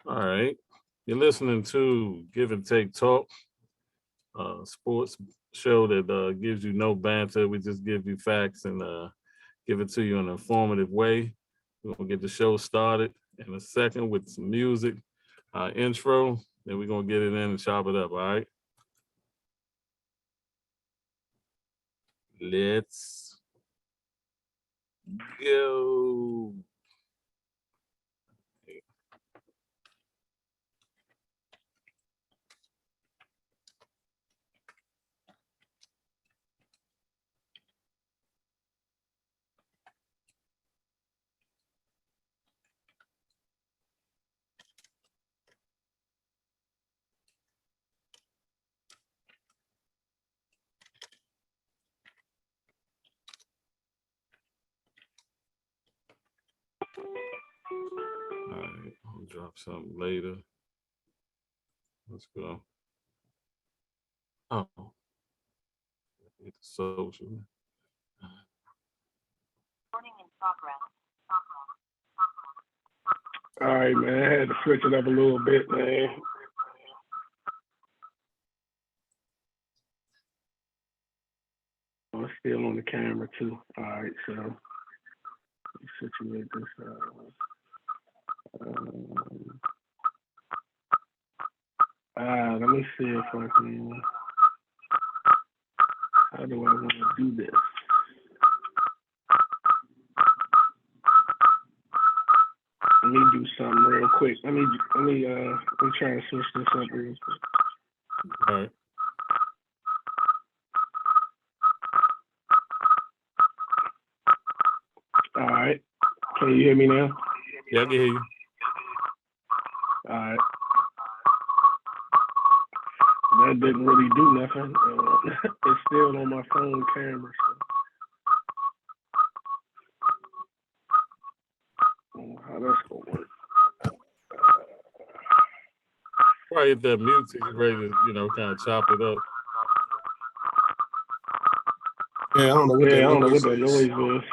All right. You're listening to Give and Take Talk, sports show that gives you no banter. We just give you facts and give it to you in an informative way. We're going to get the show started in a second with some music, intro, then we're going to get it in and chop it up. All right. Let's go. All right. I'll drop something later. Let's go. Oh, hit the social. All right, man. I had to switch it up a little bit, man. I'm still on the camera too. All right, so let me situate this. Let me see if I can. How do I want to do this? Let me do something real quick. Let me try to switch this up real quick. All right. All right. Can you hear me now? Yeah, I can hear you. All right. That didn't really do nothing. It's still on my phone camera. So. How that's gonna work? Probably hit that mute till you're ready to, kind of chop it up. Yeah, I don't know what that noise was.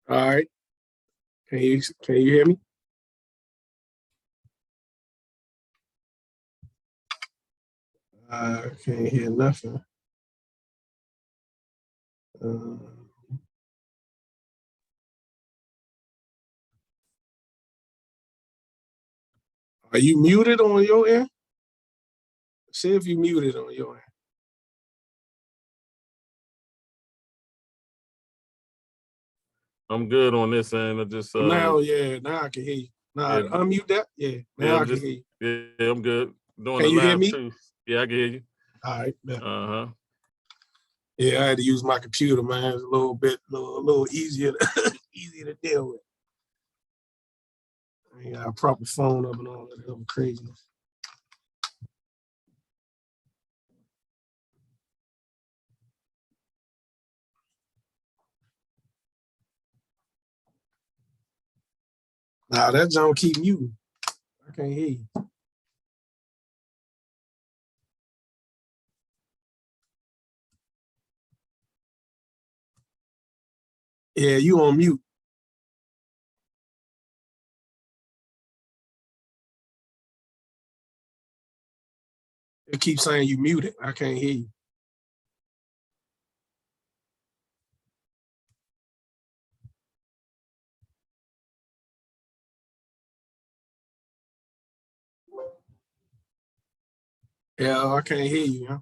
All right. Can you hear me? I can't hear nothing. Are you muted on your end? See if you muted on your end. I'm good on this end. I just now I can hear you. Now yeah, unmute that. Yeah, now I can hear you. Yeah, I'm good. Doing Can you hear live me? too. Yeah, I can hear you. All right. Uh-huh. Yeah, I had to use my computer, man. It's a little easier easier to deal with. I got a proper phone up and all that other craziness. Nah, that don't keep muting. I can't hear you. Yeah, you on mute. It keeps saying you muted. I can't hear you. Yeah, I can't hear you. Huh?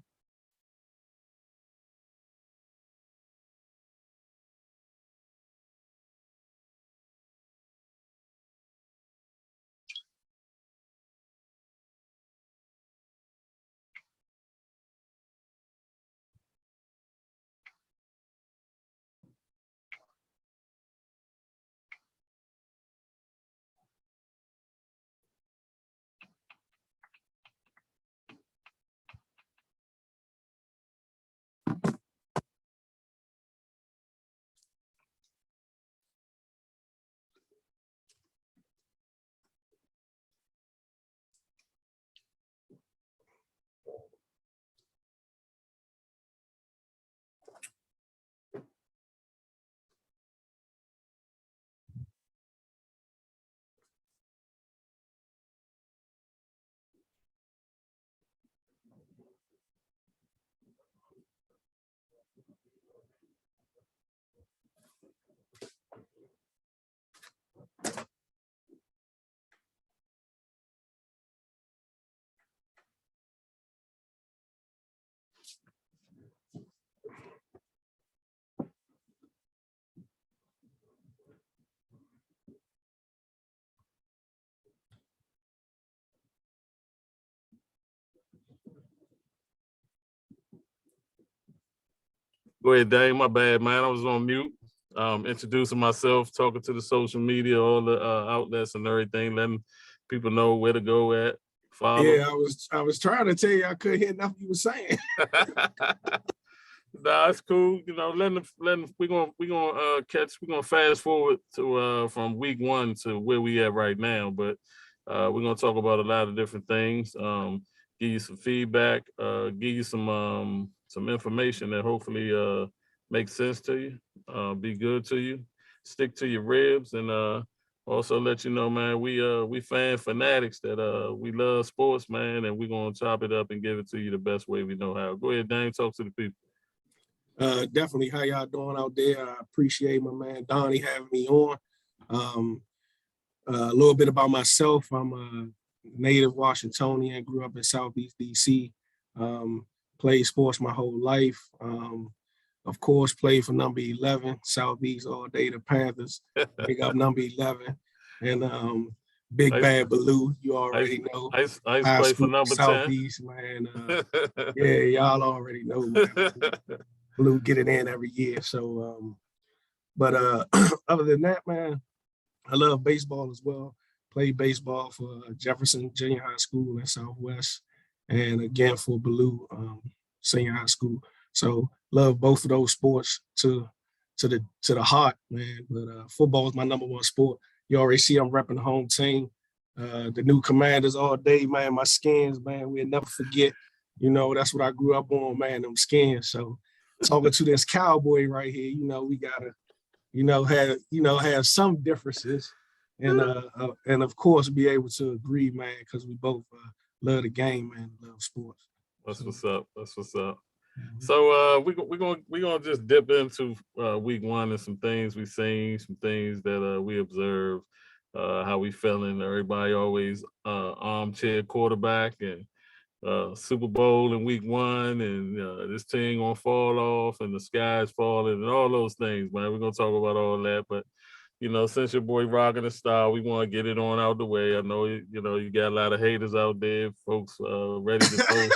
Go ahead, Dave. My bad, man. I was on mute. Introducing myself, talking to the social media, all the outlets and everything, letting people know where to go at. Follow. Yeah, I was trying to tell you I couldn't hear nothing you were saying. Nah, it's cool. You know, we're gonna fast forward to from week 1 to where we at right now, but we're gonna talk about a lot of different things. Give you some feedback, give you some information that hopefully makes sense to you, be good to you, stick to your ribs, and also let you know, man, we fan fanatics that we love sports, man, and we're gonna chop it up and give it to you the best way we know how. Go ahead, Dane, talk to the people. Definitely how y'all doing out there. I appreciate my man Donnie having me on. A little bit about myself. I'm a native Washingtonian, grew up in Southeast DC, played sports my whole life. Of course, played for number 11, Southeast all day, the Panthers. Big up number 11. And Big Bad Baloo, you already know. I used to play for number 10. Southeast, man. Yeah, y'all already know, man. Blue get it in every year. So, but other than that, man, I love baseball as well. Played baseball for Jefferson Junior High School in Southwest, and again for Blue Senior High School. So love both of those sports to the heart, man. But football is my number one sport. You already see I'm repping the home team. The new Commanders all day, man. My Skins, man. We'll never forget. You know, that's what I grew up on, man. Them Skins. So talking to this cowboy right here, you know, we gotta, have some differences, and of course be able to agree, man, because we both love the game, man, love sports. That's what's up. That's what's up. So we're gonna just dip into week 1 and some things we've seen, some things that we observed, how we feeling. Everybody always armchair quarterback and Super Bowl in week 1, and this team gonna fall off, and the sky's falling, and all those things, man. We're gonna talk about all that, but you know, since your boy rocking the style, we want to get it on out the way. I know you got a lot of haters out there, folks ready to throw.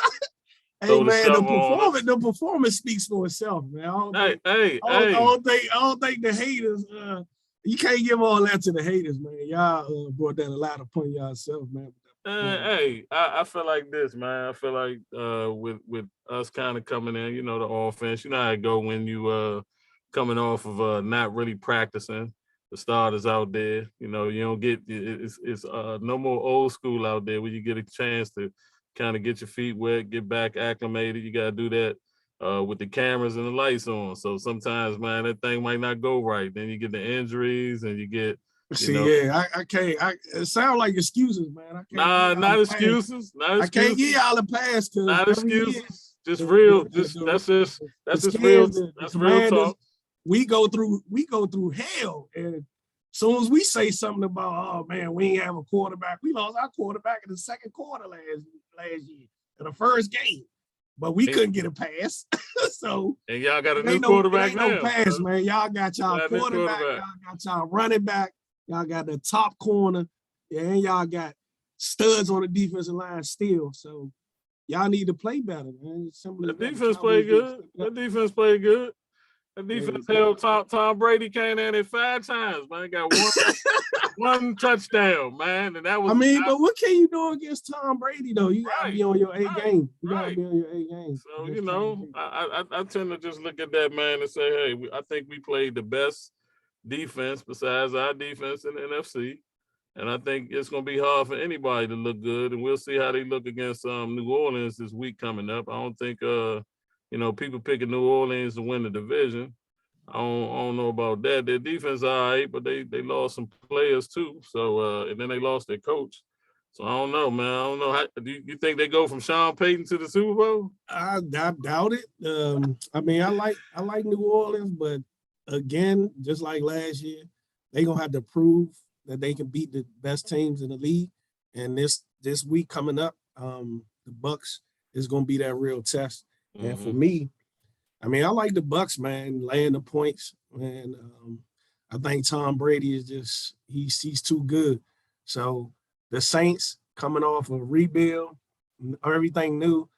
Hey man, the performance speaks for itself, man. I don't think the haters. You can't give all that to the haters, man. Y'all brought that a lot upon yourself, man. Hey, I feel like this, man. I feel like with us kind of coming in, you know, the offense, you know how it go when you coming off of not really practicing. The starters out there, you know, you don't get it's no more old school out there where you get a chance to kind of get your feet wet, get back acclimated. You got to do that with the cameras and the lights on. So sometimes, man, that thing might not go right. Then you get the injuries and you get, I can't. It sounds like excuses, man. I can't. not excuses. Not excuses. I can't give y'all a pass because not every year, excuses. Just real. That's just real. That's real talk. We go through hell, and as soon as we say something about, oh man, we ain't have a quarterback, we lost our quarterback in the second quarter last year in the first game, but we couldn't get a pass. So and y'all got a new quarterback now. No pass, man. Y'all got y'all quarterback, y'all got y'all running back, y'all got the top corner, and y'all got studs on the defensive line still. So y'all need to play better, man. The defense played good. The defense played good. The defense held Tom Brady came in it 5 times, man. Got one touchdown, man. And that was but what can you do against Tom Brady though? You gotta be on your A game. You gotta be on your A game. So, I tend to just look at that, man, and say, hey, I think we played the best defense besides our defense in the NFC. And I think it's gonna be hard for anybody to look good. And we'll see how they look against New Orleans this week coming up. I don't think people picking New Orleans to win the division. I don't know about that. Their defense all right, but they lost some players too. So and then they lost their coach. So I don't know, man. I don't know. How, do you think they go from Sean Payton to the Super Bowl? I doubt it. I like New Orleans, but again, just like last year, they're gonna have to prove that they can beat the best teams in the league. And this week coming up, the Bucks is gonna be that real test. Mm-hmm. And for me, I like the Bucks, man, laying the points. And I think Tom Brady is just he's too good. So the Saints coming off a rebuild, everything new,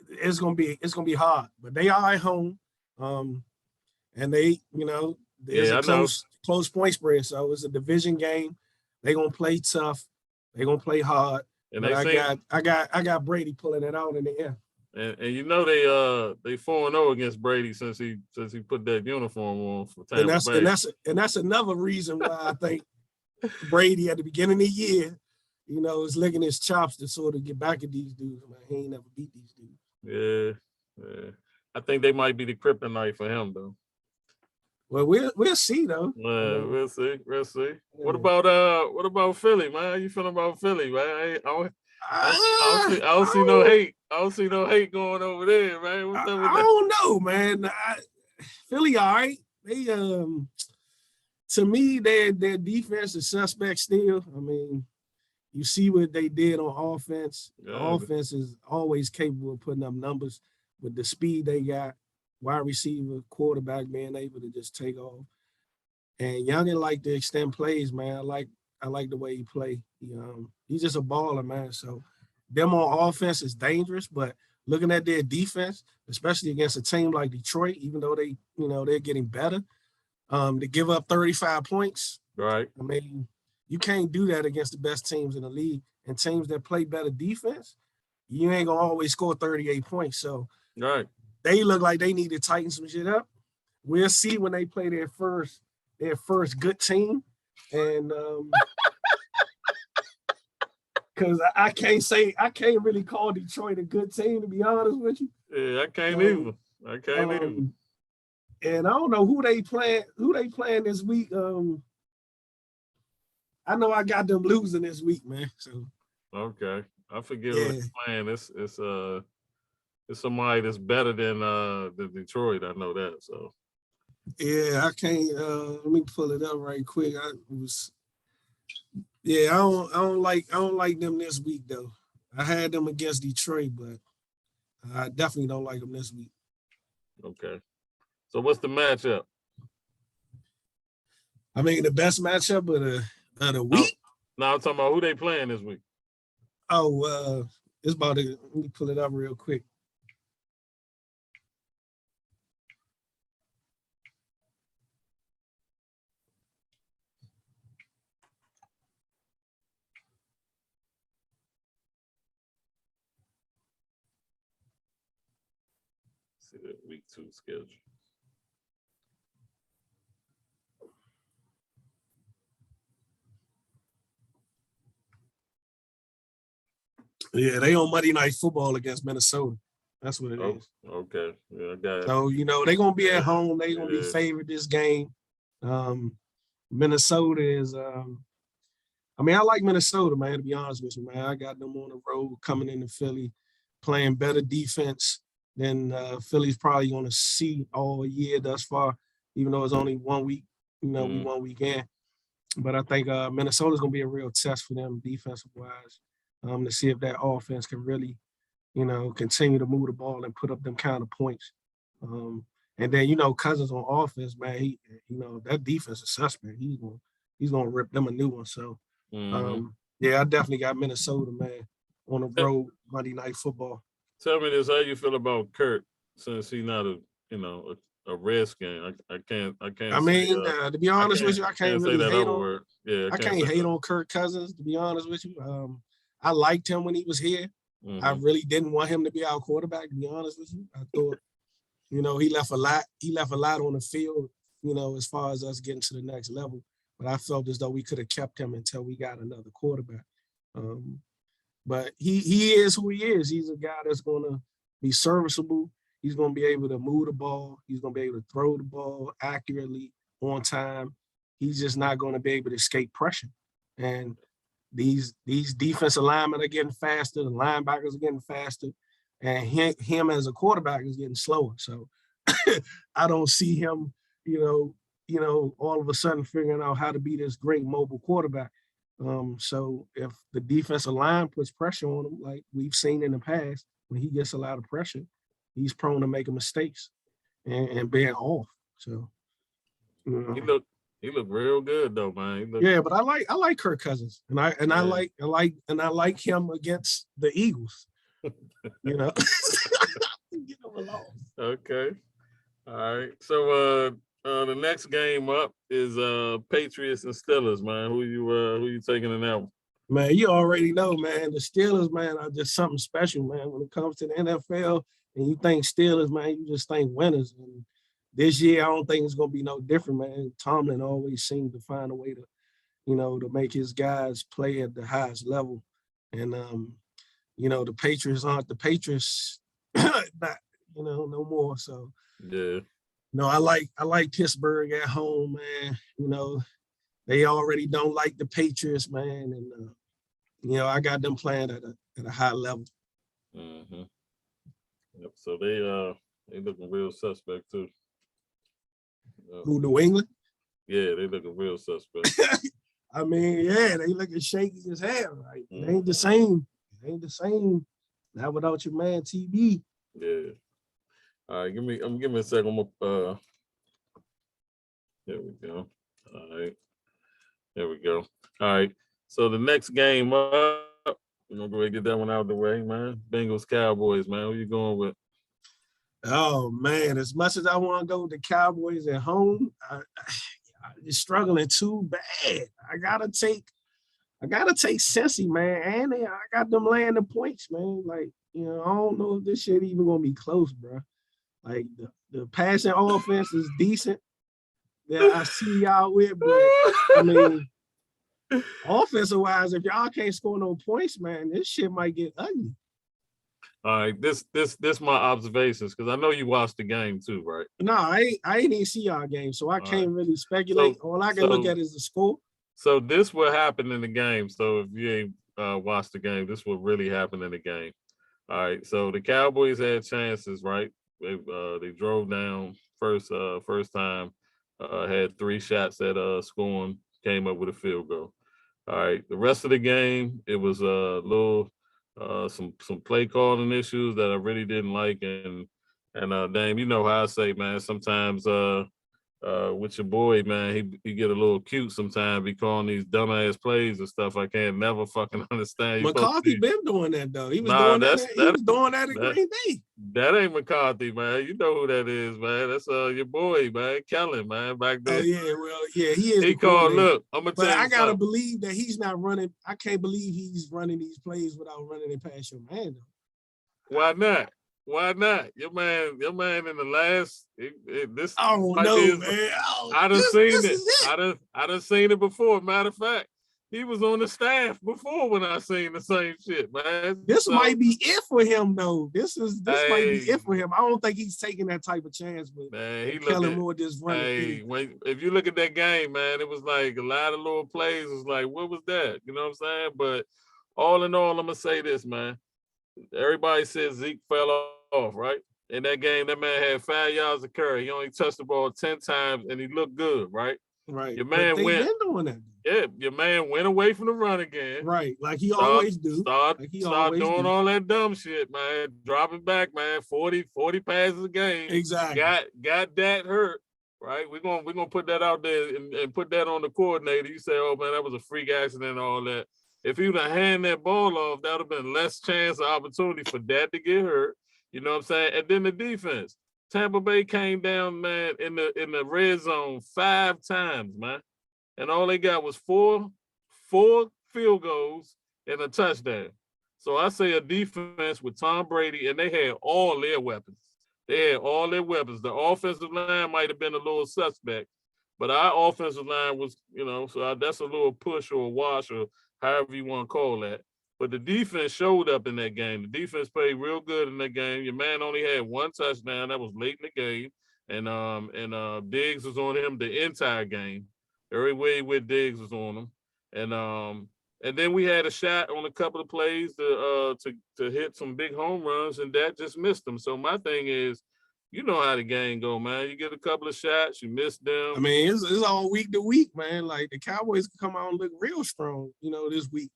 it's gonna be hard. But they are at home, and there's a close point spread. So it's a division game. They're gonna play tough. They're gonna play hard. And I got Brady pulling it out in the air. And they 4-0 against Brady since he put that uniform on for Tampa Bay. And that's another reason why I think Brady at the beginning of the year, is licking his chops to sort of get back at these dudes. Man, he ain't never beat these dudes. Yeah. I think they might be the kryptonite for him though. Well, we'll see though. We'll see. Yeah. What about Philly, man? How you feeling about Philly, man? I don't see no hate. I don't see no hate going over there, man. What's up with that? I don't know, man. Philly, all right. They to me, their defense is suspect still. You see what they did on offense. Yeah. The offense is always capable of putting up numbers with the speed they got. Wide receiver, quarterback being able to just take off. And Youngin like to extend plays, man. I like the way he play. He's just a baller, man. So them on offense is dangerous, but looking at their defense, especially against a team like Detroit, even though they're getting better, to give up 35 points. Right. You can't do that against the best teams in the league, and teams that play better defense, you ain't gonna always score 38 points. So right. They look like they need to tighten some shit up. We'll see when they play their first good team. And because I can't really call Detroit a good team, to be honest with you. Yeah, I can't either. And I don't know who they playing this week. I know I got them losing this week, man. So okay. I forget who they're playing. It's somebody that's better than the Detroit. I know that. So yeah, I can't. Let me pull it up right quick. I don't like them this week though. I had them against Detroit, but I definitely don't like them this week. Okay. So what's the matchup? The best matchup of the week. No, I'm talking about who they playing this week. Oh, it's about to. Let me pull it up real quick. See the week 2 schedule. Yeah, they on Monday Night Football against Minnesota. That's what it Oh, is. okay. Yeah, I got So, they're gonna be at home, they're gonna be yeah. favored this game. Minnesota is I like Minnesota, man, to be honest with you, man. I got them on the road coming into Philly, playing better defense than Philly's probably gonna see all year thus far, even though it's only 1 week, we 1 week in. But I think Minnesota's gonna be a real test for them defensive wise, to see if that offense can really, continue to move the ball and put up them kind of points. And then Cousins on offense, man, that defense is suspect. He's gonna rip them a new one. So yeah, I definitely got Minnesota, man, on the road Monday Night Football. Tell me this: how you feel about Kurt since he's not a Redskin? I can't. I mean, to be honest with you, I can't really say that hate other on. word. Yeah, I can't hate on Kirk Cousins. To be honest with you, I liked him when he was here. I really didn't want him to be our quarterback. To be honest with you, I thought, he left a lot. He left a lot on the field. As far as us getting to the next level. But I felt as though we could have kept him until we got another quarterback. But he is who he is. He's a guy that's going to be serviceable. He's going to be able to move the ball. He's going to be able to throw the ball accurately on time. He's just not going to be able to escape pressure. And these defensive linemen are getting faster. The linebackers are getting faster. And him as a quarterback is getting slower. So I don't see him, all of a sudden figuring out how to be this great mobile quarterback. So if the defensive line puts pressure on him, like we've seen in the past, when he gets a lot of pressure, he's prone to making mistakes and being off. So he looked real good though, man. Yeah, but I like Kirk Cousins, and I like him against the Eagles. Get him alone. Okay. All right. So the next game up is Patriots and Steelers, man. Who you taking in that one? Man, you already know, man. The Steelers, man, are just something special, man. When it comes to the NFL and you think Steelers, man, you just think winners. And this year, I don't think it's gonna be no different, man. Tomlin always seems to find a way to, to make his guys play at the highest level. And the Patriots aren't the Patriots, not, no more. So yeah. No, I like Pittsburgh at home, man. They already don't like the Patriots, man, and I got them playing at a high level. Mm-hmm. Yep. So they looking real suspect too. Who, New England? Yeah, they looking real suspect. I mean, yeah, they looking shaky as hell. Right? It ain't the same. It ain't the same. Not without your man TB. Yeah. All right, give me a second. There we go. All right. There we go. All right. So the next game up, we're gonna go ahead and get that one out of the way, man. Bengals Cowboys, man. Who you going with? Oh man, as much as I want to go with the Cowboys at home, I'm struggling too bad. I gotta take Cincy, man. And I got them laying the points, man. Like, I don't know if this shit even gonna be close, bro. Like the passing offense is decent that I see y'all with, but I mean, offensive wise, if y'all can't score no points, man, this shit might get ugly. All right, this my observations because I know you watched the game too, right? No, I ain't even see y'all game, so I can't really speculate. All I can look at is the score. So this what happened in the game. So if you ain't watched the game, this what really happened in the game. All right, so the Cowboys had chances, right? They drove down first time, had 3 shots at scoring, came up with a field goal. All right, the rest of the game, it was a little some play calling issues that I really didn't like, and Dame, you know how I say, man, sometimes with your boy, man, he get a little cute sometimes. Be calling these dumbass plays and stuff. I can't never fucking understand. McCarthy been doing that though. He was doing that. He was doing that in Green Bay. That ain't McCarthy, man. You know who that is, man. That's your boy, man, Kellen, man. Back then. Oh yeah, well, yeah, he is. He called. Look, I'm gonna tell you. But I gotta believe that he's not running. I can't believe he's running these plays without running it past your man though. Why not? Why not? Your man in the last this. Oh like no, this, man! I done seen it. I done seen it before. Matter of fact, He was on the staff before when I seen the same shit, man. This So, might be it for him, though. This might be hey, it for him. I don't think he's taking that type of chance with man, he Kellen looking. Moore just running Hey, through. if you look at that game, man, it was like a lot of little plays. It was like, what was that? You know what I'm saying? But all in all, I'm gonna say this, man. Everybody says Zeke fell off, right? In that game, that man had 5 yards of carry. He only touched the ball 10 times, and he looked good, right? Right. Your But man they've went. been doing that. Yeah, your man went away from the run again. Right. Like he always do. Start always doing do. all that dumb shit, man. Dropping back, man. 40 passes a game. Exactly. Got that hurt. Right. We're gonna put that out there and put that on the coordinator. You say, oh man, that was a freak accident and all that. If he would have handed that ball off, that would have been less chance or opportunity for that to get hurt. You know what I'm saying? And then the defense. Tampa Bay came down, man, in the red zone 5 times, man. And all they got was four field goals and a touchdown. So I say a defense with Tom Brady, and they had all their weapons. They had all their weapons. The offensive line might have been a little suspect, but our offensive line was, so that's a little push or a wash or however you want to call that. But the defense showed up in that game. The defense played real good in that game. Your man only had 1 touchdown. That was late in the game. And Diggs was on him the entire game. Every way with Diggs was on him. And then we had a shot on a couple of plays to hit some big home runs, and that just missed them. So my thing is, you know how the game go, man. You get a couple of shots, you miss them. I mean, it's all week to week, man. Like the Cowboys can come out and look real strong, this week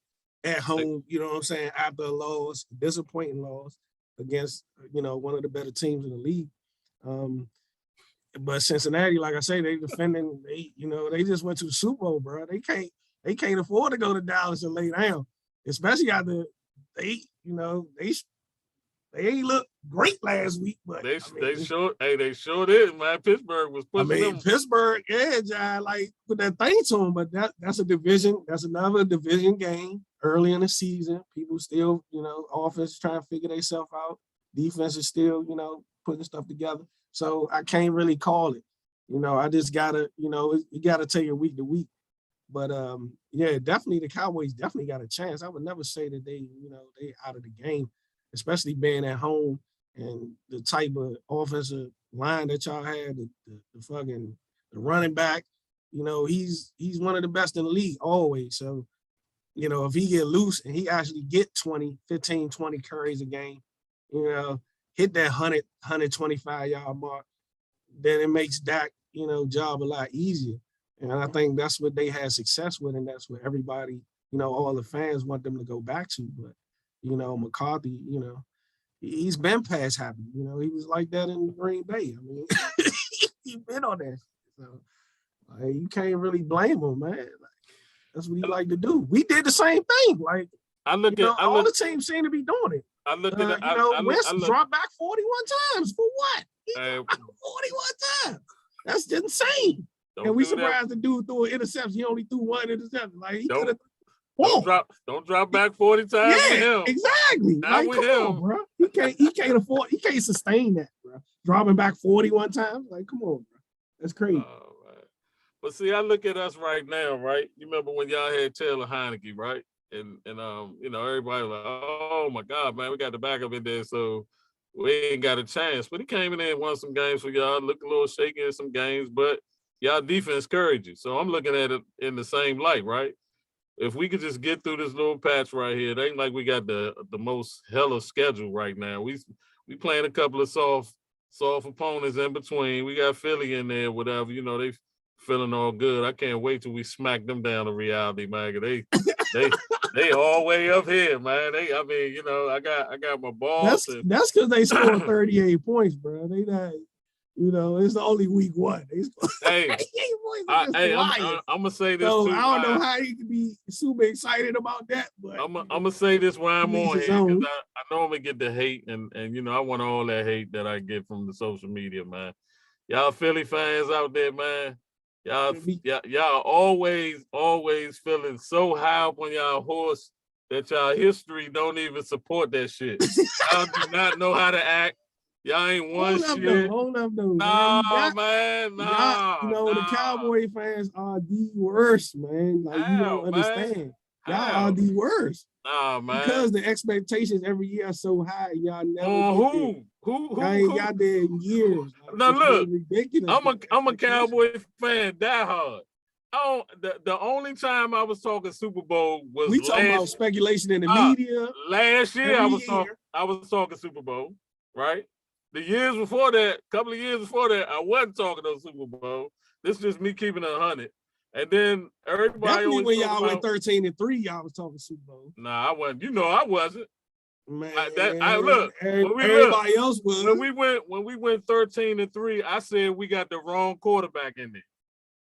at home, you know what I'm saying, after a loss, disappointing loss against, one of the better teams in the league. But Cincinnati, like I say, they defending. They just went to the Super Bowl, bro. They can't afford to go to Dallas and lay down, especially after they ain't look great last week. But they sure did, man. Pittsburgh was pushing them. Pittsburgh, yeah, John, like put that thing to them. But that's a division. That's another division game early in the season. People still, offense trying to figure themselves out. Defense is still, putting stuff together. So I can't really call it. I just gotta, you gotta take it week to week. But yeah, definitely the Cowboys definitely got a chance. I would never say that they out of the game, especially being at home and the type of offensive line that y'all had, the running back. He's one of the best in the league always. So, if he get loose and he actually get 15, 20 carries a game, hit that 125 yard mark, then it makes Dak, job a lot easier. And I think that's what they had success with, and that's what everybody, all the fans want them to go back to. But, McCarthy, he's been past happy. He was like that in Green Bay. I mean, he's been on that. So you can't really blame him, man. Like, that's what he like to do. We did the same thing. Like, all the teams seem to be doing it. I looked at it. West dropped back 41 times. For what? He dropped back 41 times. That's insane. And we surprised the dude threw an interception. He only threw 1 interception. Like he could have. Don't drop back 40 times with him. Exactly. Not with him, on, bro. He can't sustain that, bro. Dropping back 41 times. Like, come on, bro. That's crazy. Right. But see, I look at us right now, right? You remember when y'all had Taylor Heineke, right? And everybody was like, oh my God, man, we got the backup in there, so we ain't got a chance. But he came in there and won some games for y'all, looked a little shaky in some games, but y'all defense carried you. So I'm looking at it in the same light, right? If we could just get through this little patch right here, it ain't like we got the most hella schedule right now. We playing a couple of soft opponents in between. We got Philly in there, whatever. They feeling all good. I can't wait till we smack them down to reality, man. They all way up here, man. I got my balls. That's because they scored 38 points, bro. They not. It's the only week 1. Hey, I'm gonna say this too. I don't know how you can be super excited about that, but I'm gonna say this while I'm on here because I normally get the hate, and I want all that hate that I get from the social media, man. Y'all Philly fans out there, man. Y'all always feeling so high up on y'all horse that y'all history don't even support that shit. Y'all do not know how to act. Y'all ain't won shit. Hold up, though, Nah, man. The Cowboy fans are the worst, man. Like, you don't understand. Y'all are the worst. Nah, man. Because the expectations every year are so high, y'all never who? Y'all ain't got there in years. Like, now look, ridiculous. I'm a Cowboy fan, die hard. The only time I was talking Super Bowl was we talking about speculation in the media. Last year I was talking Super Bowl, right? The years before that, couple of years before that, I wasn't talking no Super Bowl. This is just me keeping it 100. And then everybody definitely when y'all went 13-3, y'all was talking Super Bowl. Nah, I wasn't. I wasn't. Man, everybody else was. When we went 13-3, I said we got the wrong quarterback in there.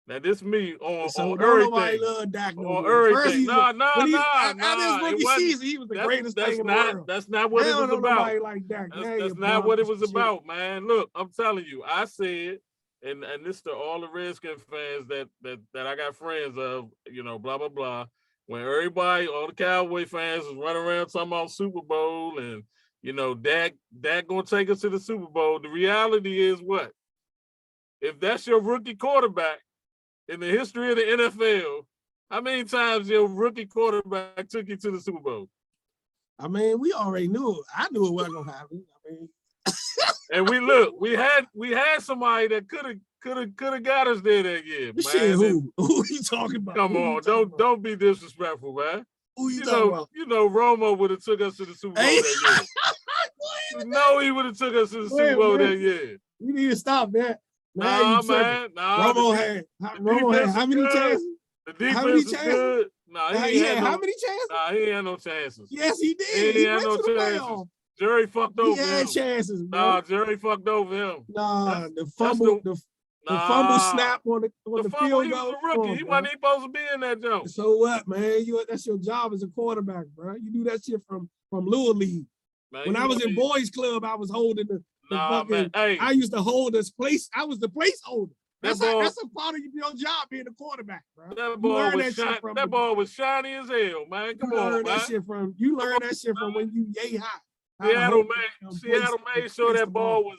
Now this me on everything. Nobody love Dak on everything. Nah. After his rookie season, he was the greatest thing in the world. That's not what it was about. Like Dak. That's not what it was about, man. Look, I'm telling you, I said, and this to all the Redskins fans that I got friends of, blah blah blah. When everybody, all the Cowboy fans was running around talking about Super Bowl and Dak gonna take us to the Super Bowl. The reality is what? If that's your rookie quarterback in the history of the NFL, how many times your rookie quarterback took you to the Super Bowl? I mean, we already knew it. I knew it wasn't gonna happen. I mean, and we had somebody that could have got us there that year. Shit, who you talking about? Come on, don't be disrespectful, man. Who you talking about? Romo would have took us to the Super Bowl that year. He would have took us to the Super Bowl that year. You need to stop that. Man, Romo had how many chances? The defense is good. He had how many chances? He ain't had no chances. Yes, he did. He had no chances. Jerry fucked over him. He had chances, bro. Jerry fucked over him. The fumble snap on the field goal. He was a rookie. He wasn't even supposed to be in that joke. So what, man? That's your job as a quarterback, bro. You do that shit from Little League. Man, when I was in boys club, I was holding the fucking. Hey. I used to hold this place. I was the placeholder. That's a part of your job being a quarterback, bro. That ball was shiny as hell, man. Come on, man. You learned that shit from when you yay high. Seattle made sure that ball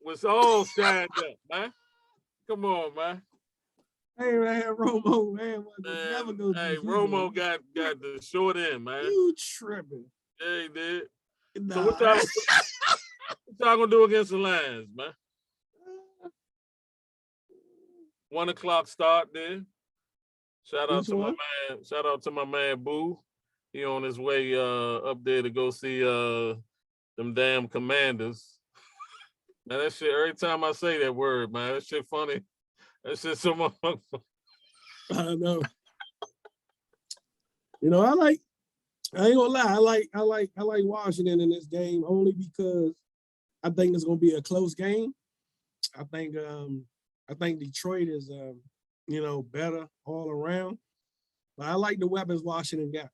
was all shined up, man. Come on, man. Hey, man, Romo, man. Romo got the short end, man. You tripping. Yeah, he did. Nah. So what y'all gonna do against the Lions, man? 1 o'clock start there. Shout out to my man Boo. He on his way up there to go see them damn Commanders. Man, that shit, every time I say that word, man, that shit funny. That shit so much. I know. I ain't gonna lie, I like Washington in this game only because I think it's gonna be a close game. I think Detroit is better all around. But I like the weapons Washington got.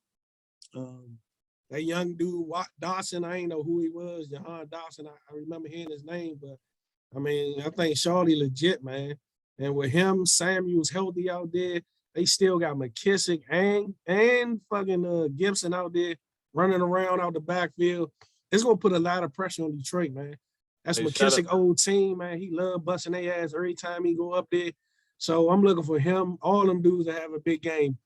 That young dude, Dawson, I ain't know who he was, Jahan Dawson. I remember hearing his name, but I mean, I think Charlie legit, man. And with him, Samuel's healthy out there. They still got McKissick and fucking Gibson out there running around out the backfield. It's gonna put a lot of pressure on Detroit, man. That's McKissick old team, man. He love busting their ass every time he go up there. So I'm looking for him, all them dudes to have a big game.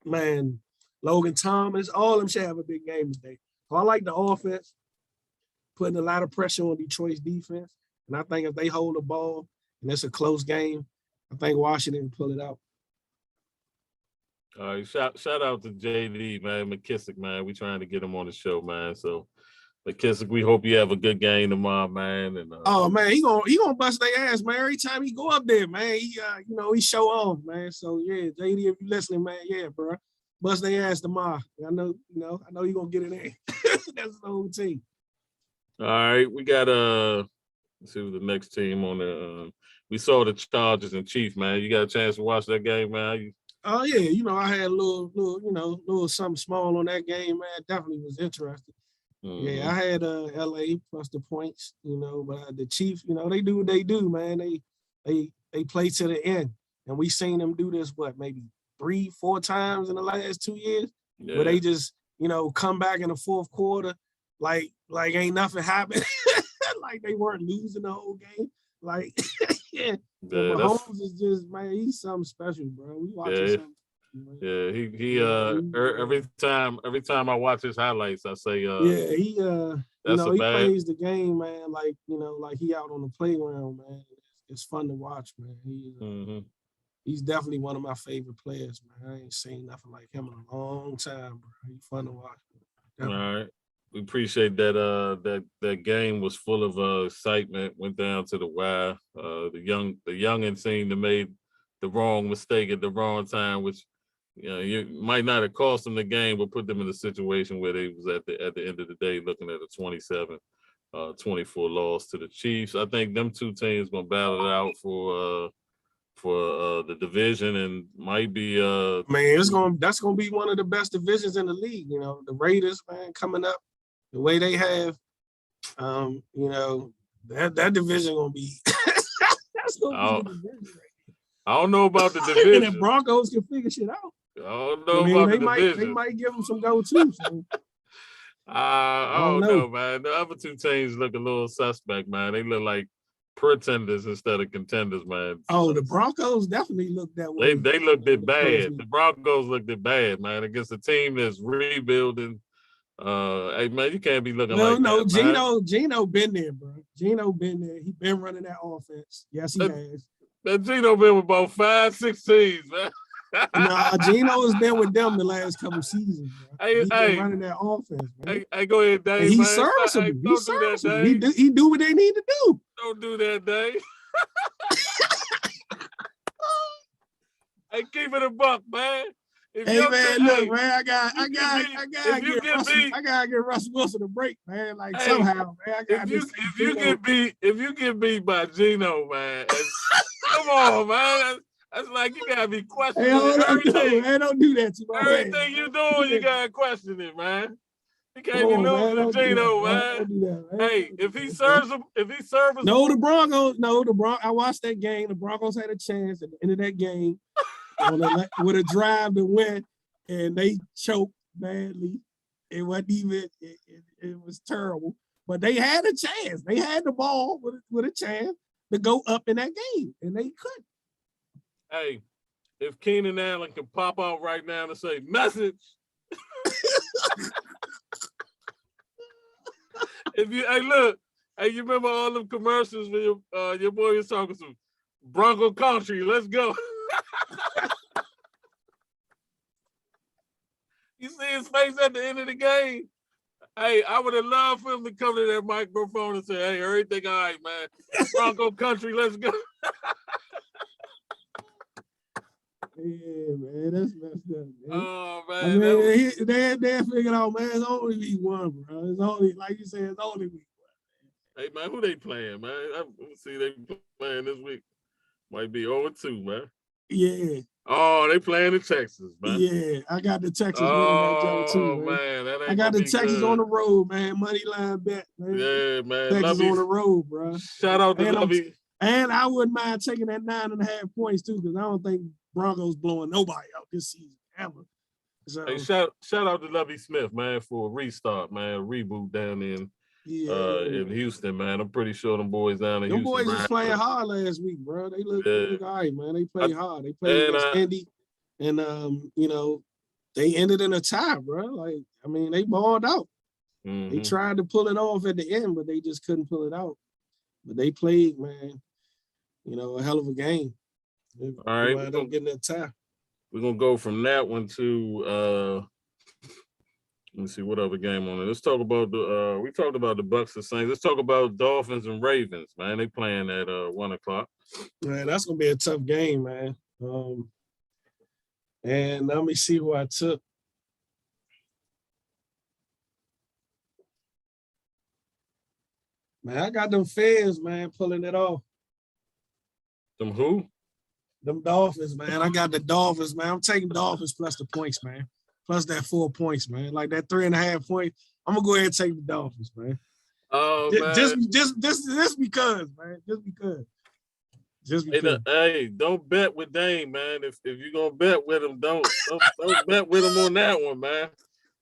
Man, Logan Thomas, all them should have a big game today. So I like the offense, putting a lot of pressure on Detroit's defense. And I think if they hold the ball and it's a close game, I think Washington can pull it out. All right, shout out to JD, man, McKissick, man. We trying to get him on the show, man. So McKissick, we hope you have a good game tomorrow, man. And oh man, he gonna bust their ass, man. Every time he go up there, man, he show off, man. So yeah, JD, if you listening, man, yeah, bro, bust their ass tomorrow. I know he gonna get it in. That's the whole team. All right, we got let's see the next team on the. We saw the Chargers and Chiefs, man. You got a chance to watch that game, man? Oh yeah, I had a little something small on that game, man. Definitely was interested. Mm-hmm. Yeah, I had LA plus the points, but the Chiefs, they do what they do, man. They play to the end. And we seen them do this, maybe 3-4 times in the last 2 years, where they just, come back in the fourth quarter like ain't nothing happened. like they weren't losing the whole game. Like, yeah, but Yeah, that's Mahomes is just, man, he's something special, bro. We watching yeah, something. Man. yeah. He Yeah, every time I watch his highlights, I say yeah, that's a he bad. plays the game, man. Like, like he out on the playground, man. It's fun to watch, man. He's definitely one of my favorite players, man. I ain't seen nothing like him in a long time, bro. He's fun to watch. All Definitely. right. We appreciate that that game was full of excitement, went down to the wire. The youngin seemed to made the wrong mistake at the wrong time, which you might not have cost them the game, but put them in a situation where they was at the end of the day looking at a 27-24 loss to the Chiefs. I think them two teams gonna battle it out for the division and might be Man, that's gonna be one of the best divisions in the league. The Raiders, man, coming up the way they have, that division gonna be that's gonna be the division. I don't know about the And the division. Broncos can figure shit out. I don't know about the division. They might give them some go too. So. I don't know, man. The other two teams look a little suspect, man. They look like pretenders instead of contenders, man. Oh, the Broncos definitely look that way. They looked it bad. The Broncos looked it bad, man, against a team that's rebuilding. Hey, man, you can't be looking like that. Gino been there, bro. Gino been there. He been running that offense. Yes, he has. That Gino been with about 5-6 teams, man. Nah, Gino has been with them the last couple seasons. Bro. He's been running that offense, man. Hey, go ahead, Dave. He's serviceable. He's serviceable. He do what they need to do. Don't do that, Dave. Hey, keep it a buck, man. Look, man, I gotta get Russ Wilson a break, man. Like somehow, man. If you get beat by Gino, man, come on, man. That's like you gotta be questioning everything. Man, don't do that to my everything you doing. You gotta question it, man. You can't be losing to Gino, man. Don't do that, man. Hey, if he serves him, the Broncos. I watched that game. The Broncos had a chance at the end of that game with a drive to win, and they choked badly. It wasn't even. It was terrible. But they had a chance. They had the ball with a chance to go up in that game, and they couldn't. Hey, if Keenan Allen can pop out right now and say message. You remember all them commercials when your boy was talking some Bronco Country? Let's go. You see his face at the end of the game? Hey, I would have loved for him to come to that microphone and say, "Hey, everything all right, man? Bronco Country, let's go." Yeah, man, that's messed up, man. Oh, man. They figured out, man, it's only week one, bro. It's only, like you said, it's only week one. Hey, man, who they playing, man? Let's see, they playing this week. Might be 0-2, man. Yeah. Oh, they playing in Texas, man. Yeah, I got the Texas winning that job too, man. I got the Texas on the road, man. Money line bet, man. Yeah, man. Texas on the road, bro. Shout out to Lovey. And I wouldn't mind taking that 9.5 points too, because I don't think Broncos blowing nobody out this season ever. So, hey, shout out to Lovey Smith, man, for a restart, man, a reboot down in Houston, man. I'm pretty sure them boys down in Houston. Them boys was playing hard last week, bro. They look all right, man. They played hard. They played against Indy, and they ended in a tie, bro. Like, I mean, they balled out. They tried to pull it off at the end, but they just couldn't pull it out. But they played, man, a hell of a game. All right, we're gonna get that tie. We're gonna go from that one to let me see what other game on it. Let's talk about we talked about the Bucks and Saints. Let's talk about Dolphins and Ravens, man. They playing at 1:00. Man, that's gonna be a tough game, man. And let me see who I took. Man, I got them fans, man, pulling it off. Them who? Them Dolphins, man. I got the Dolphins, man. I'm taking Dolphins plus the points, man. Plus that 4 points, man. Like that 3.5 points. I'm gonna go ahead and take the Dolphins, man. Oh, man. Just because, man. Just because. Hey, don't bet with Dame, man. If you're gonna bet with him, don't bet with him on that one, man.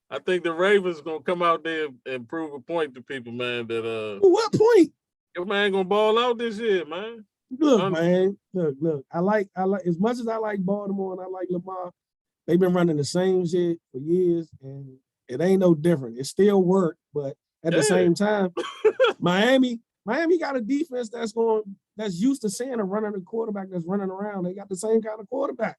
I think the Ravens gonna come out there and prove a point to people, man. That what point? Your man gonna ball out this year, man. Look, man. Look. I like as much as I like Baltimore and I like Lamar, they've been running the same shit for years, and it ain't no different. It still work, but at the same time, Miami got a defense that's used to seeing a running quarterback that's running around. They got the same kind of quarterback,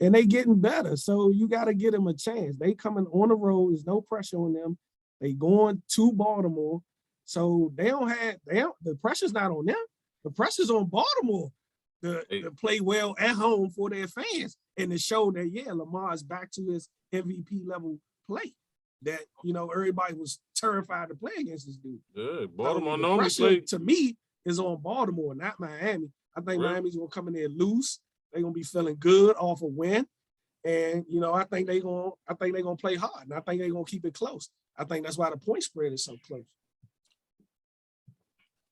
and they getting better. So you got to give them a chance. They coming on the road. There's no pressure on them. They going to Baltimore, so the pressure's not on them. The pressure's on Baltimore to play well at home for their fans and to show that, yeah, Lamar is back to his MVP level play. That, everybody was terrified to play against this dude. Yeah, Baltimore the normally pressure, to me, is on Baltimore, not Miami. I think Miami's going to come in there loose. They're going to be feeling good off a win. And, I think they're going to play hard. And I think they're going to keep it close. I think that's why the point spread is so close.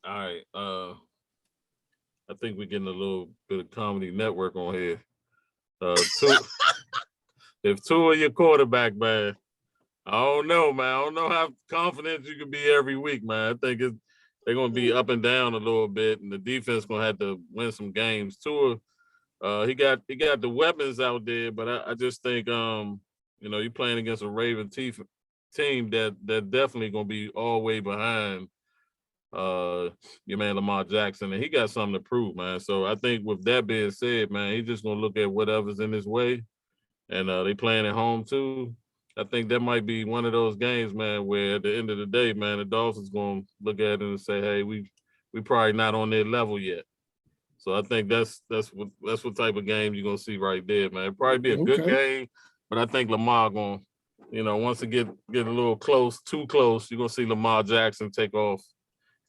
All right. I think we're getting a little bit of comedy network on here. If two of your quarterback, man, I don't know, man. I don't know how confident you can be every week, man. I think they're going to be up and down a little bit, and the defense going to have to win some games. Tua, he got the weapons out there, but I just think, you're playing against a Raven team that definitely going to be all the way behind your man Lamar Jackson, and he got something to prove, man. So I think with that being said, man, he's just gonna look at whatever's in his way, and they playing at home too. I think that might be one of those games, man, where at the end of the day, man, the Dolphins gonna look at it and say, hey, we probably not on their level yet. So I think that's what type of game you're gonna see right there, man. It'll probably be a good game, but I think Lamar gonna, once it get a little close, too close, you're gonna see Lamar Jackson take off,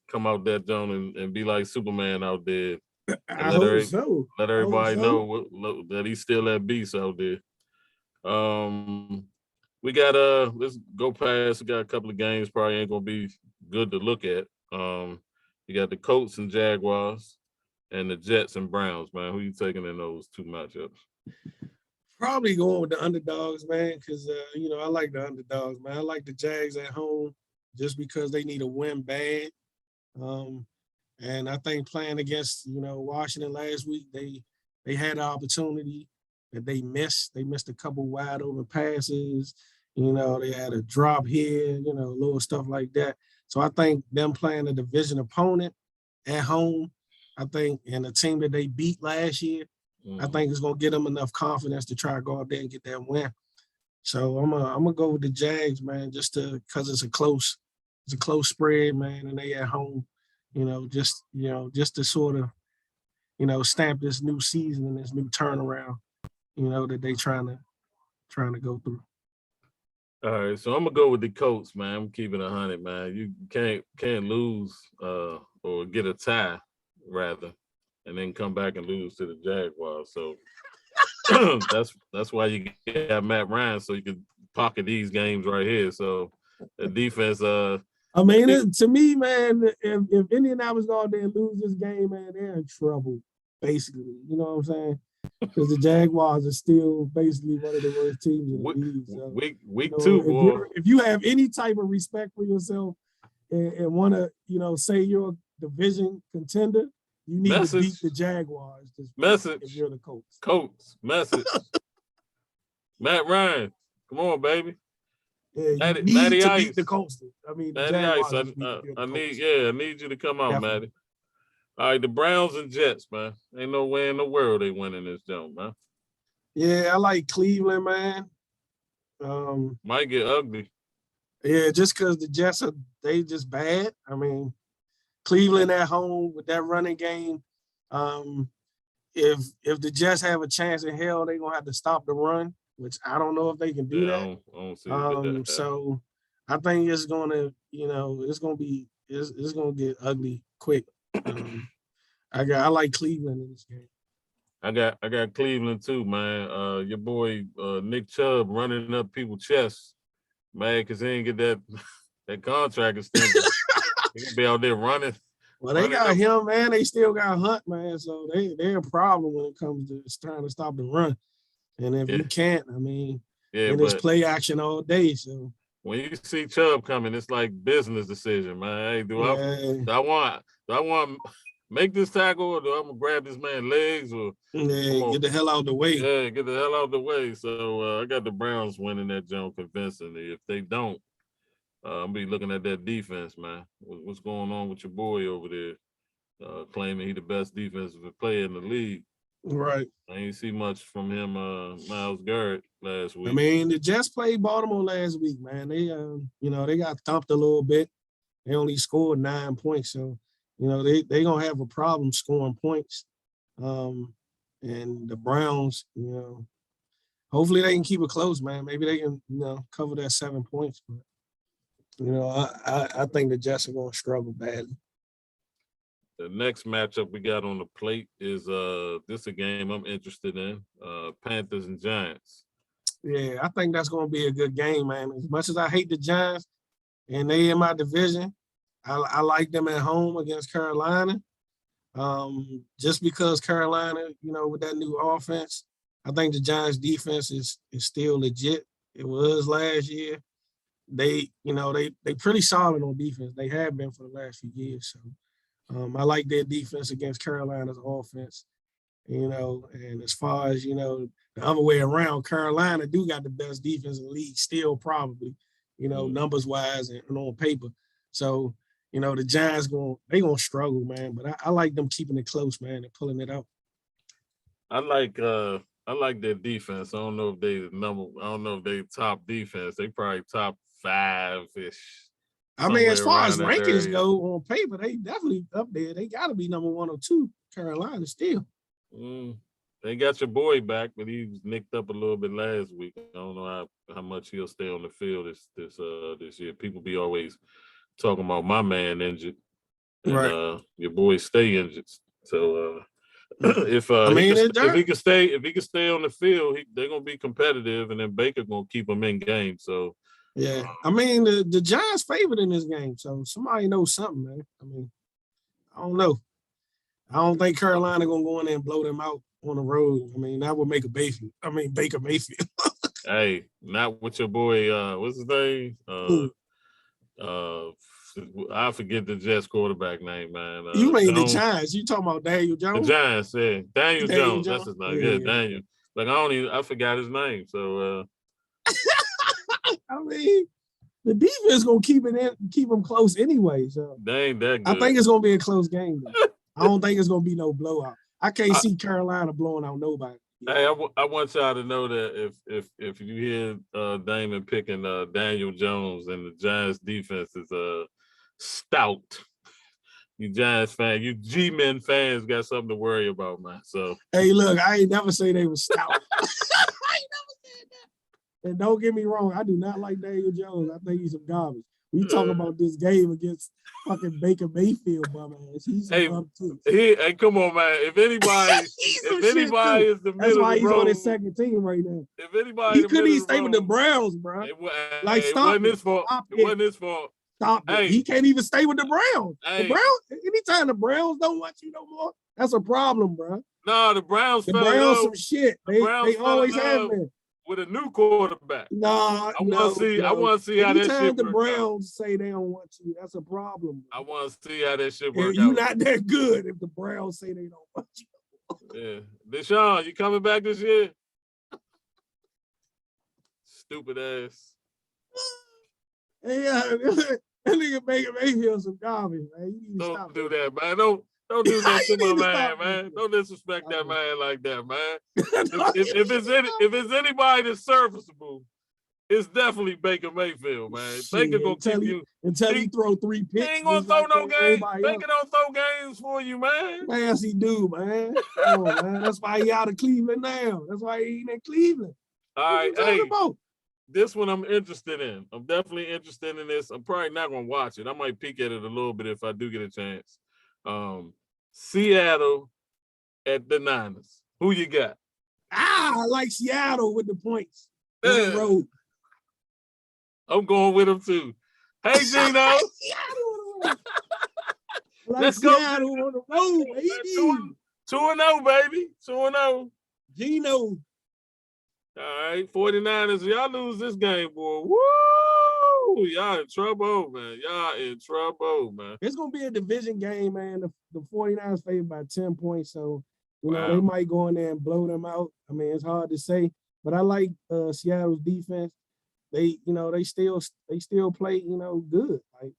come out that zone and be like Superman out there. I hope so. Let everybody know that he's still that beast out there. We got let's go past. We got a couple of games probably ain't gonna be good to look at. You got the Colts and Jaguars and the Jets and Browns, man. Who you taking in those two matchups? Probably going with the underdogs, man, because I like the underdogs, man. I like the Jags at home just because they need a win bad. And I think playing against, Washington last week, they had an opportunity that they missed. They missed a couple wide open passes. They had a drop here, little stuff like that. So I think them playing a division opponent at home, I think, and a team that they beat last year, I think it's gonna get them enough confidence to try to go out there and get that win. So I'm gonna go with the Jags, man, just because it's a close spread, man, and they at home. Just to sort of, stamp this new season and this new turnaround, that they trying to go through. All right, so I'm gonna go with the Colts, man. I'm keeping 100, man. You can't lose or get a tie, rather, and then come back and lose to the Jaguars. So that's why you got Matt Ryan, so you can pocket these games right here. So the defense, I mean, to me, man, if Indianapolis go out there and lose this game, man, they're in trouble, basically. You know what I'm saying? Because the Jaguars are still basically one of the worst teams in the league. So, week 2, boy. If you have any type of respect for yourself and want to, say you're a division contender, you need to beat the Jaguars. If you're the Colts. Colts, message. Matt Ryan, come on, baby. Yeah, Matty Ice. Beat the Colts. I mean, Matty Ice. I need you to come out, Definitely. Matty. All right, the Browns and Jets, man. Ain't no way in the world they winning this joint, man. Yeah, I like Cleveland, man. Might get ugly. Yeah, just because the Jets they just bad. I mean, Cleveland at home with that running game. If the Jets have a chance in hell, they're gonna have to stop the run, which I don't know if they can do that. I don't see that. So I think it's gonna, it's gonna get ugly quick. I like Cleveland in this game. I got Cleveland too, man. Your boy Nick Chubb running up people's chests, man, because he ain't get that contract extension. He can be out there running. Well, they got him, man. They still got Hunt, man. So they're a problem when it comes to trying to stop the run. And if you can't, I mean, it's play action all day. So when you see Chubb coming, it's like business decision, man. Hey, do I want to make this tackle, or do I gonna grab this man's legs, or get the hell out of the way? Yeah, get the hell out of the way. So I got the Browns winning that jump convincingly. If they don't, I'll be looking at that defense, man. What's going on with your boy over there? Claiming he the best defensive player in the league. Right. I ain't see much from him, Myles Garrett last week. I mean, the Jets played Baltimore last week, man. They, they got thumped a little bit. They only scored 9 points, so they gonna have a problem scoring points. And the Browns, hopefully they can keep it close, man. Maybe they can, cover that 7 points. But I think the Jets are gonna struggle badly. The next matchup we got on the plate is this a game I'm interested in. Panthers and Giants. Yeah, I think that's gonna be a good game, man. As much as I hate the Giants and they in my division, I like them at home against Carolina. Just because Carolina, with that new offense, I think the Giants defense is still legit. It was last year. They pretty solid on defense. They have been for the last few years. So I like their defense against Carolina's offense. And as far as, the other way around, Carolina do got the best defense in the league still, probably, numbers wise and on paper. So, the Giants they gonna struggle, man. But I like them keeping it close, man, and pulling it out. I like their defense. I don't know if they top defense. They probably top 5-ish. I mean, as far as rankings go on paper, they definitely up there. They got to be number 1 or 2. Carolina still. They got your boy back, but he was nicked up a little bit last week. I don't know how much he'll stay on the field this year. People be always talking about my man injured, and right. Your boy stay injured. So if he can stay on the field, they're gonna be competitive, and then Baker gonna keep them in game. So yeah, I mean the Giants favored in this game, so somebody knows something, man. I mean, I don't know. I don't think Carolina gonna go in there and blow them out on the road. I mean, that would make Baker Mayfield. Hey, not with your boy. What's his name? I forget the Jets quarterback name, man. You mean Jones. The Giants? You talking about Daniel Jones? The Giants, yeah. Daniel Jones. That's his name. Yeah, Daniel. Like I forgot his name. So I mean, the defense gonna keep them close anyway. So they ain't that good. I think it's gonna be a close game. I don't think it's gonna be no blowout. I can't see Carolina blowing out nobody. Hey, I want y'all to know that if you hear Damon picking Daniel Jones and the Giants defense is stout, you Giants fans, you G-Men fans got something to worry about, man. So hey, look, I ain't never say they was stout. I ain't never said that. And don't get me wrong, I do not like Daniel Jones. I think he's some garbage. We talk about this game against fucking Baker Mayfield, bum ass. He's too. Hey, come on, man. If anybody is the middle, that's why he's on his second team right now. If anybody, he couldn't even stay with the Browns, bro. It wasn't his fault. It wasn't his fault. Stop it. He can't even stay with the Browns. The Browns. Anytime the Browns don't want you no more, that's a problem, bro. No, the Browns. The Browns some shit. They always have been. With a new quarterback. I want to see how that shit Anytime the Browns say they don't want you, that's a problem. I want to see how that shit works. You're not that good if the Browns say they don't want you. Yeah. Deshaun, you coming back this year? Stupid ass. Yeah, that nigga Baker Mayfield some garbage, man. Don't do that, man. Don't do that to my man. Don't disrespect that man like that, man. If it's anybody that's serviceable, it's definitely Baker Mayfield, man. Baker gonna keep you until he throw 3 picks. He ain't gonna throw no games. Baker don't throw games for you, man. Yes, he do, man. Come on, man. That's why he out of Cleveland now. That's why he ain't in Cleveland. All right, hey. This one I'm interested in. I'm definitely interested in this. I'm probably not gonna watch it. I might peek at it a little bit if I do get a chance. Seattle at the Niners. Who you got? I like Seattle with the points. Road. I'm going with them too. Hey, Gino. Let's go. Seattle on the road, baby. 2-0, baby. 2-0. Gino. All right, 49ers. Y'all lose this game, boy. Woo! Woo! Y'all in trouble, man. Y'all in trouble, man. It's gonna be a division game, man. The 49ers favored by 10 points, so you know Wow. they might go in there and blow them out. I mean, it's hard to say, but I like Seattle's defense. They, you know, they still play, you know, good. Like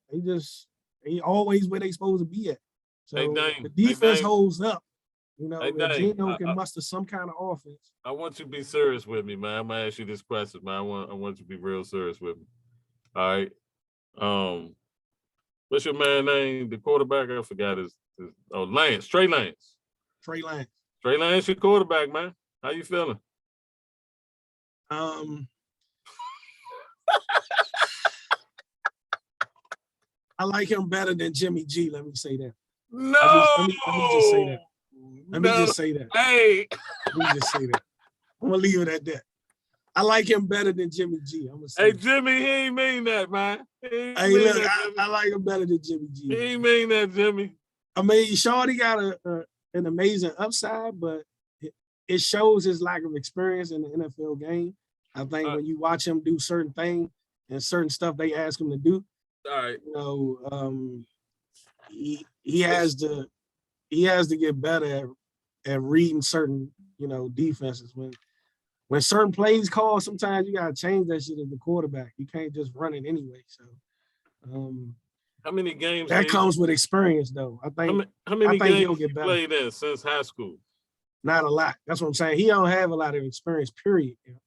they always where they supposed to be at. So Hey, Dane. the defense Hey, Dane. holds up. You know, Hey, and Dane, Geno can muster some kind of offense. I want you to be serious with me, man. I'm gonna ask you this question, man. I want you to be real serious with me. All right. What's your man name? The quarterback? I forgot his Lance, Trey Lance. Trey Lance. Trey Lance, your quarterback, man. How you feeling? I like him better than Jimmy G. Let me say that. No. Let me just say that. Let me just say that. Hey. Let me just say that. I'm gonna leave it at that. I like him better than Jimmy G. I'm gonna say. Hey, that. Jimmy, he ain't mean that, man. Hey, look, I like him better than Jimmy G. He ain't mean that, Jimmy. I mean, Shorty got an amazing upside, but it shows his lack of experience in the NFL game. I think when you watch him do certain things and certain stuff they ask him to do, all right, you know, he has to get better at reading certain, you know, defenses. When certain plays called, sometimes you gotta change that shit as the quarterback. You can't just run it anyway. So how many games that comes with experience, though. I think how many games he'll get better. Played in since high school? Not a lot. That's what I'm saying. He don't have a lot of experience, period. You know?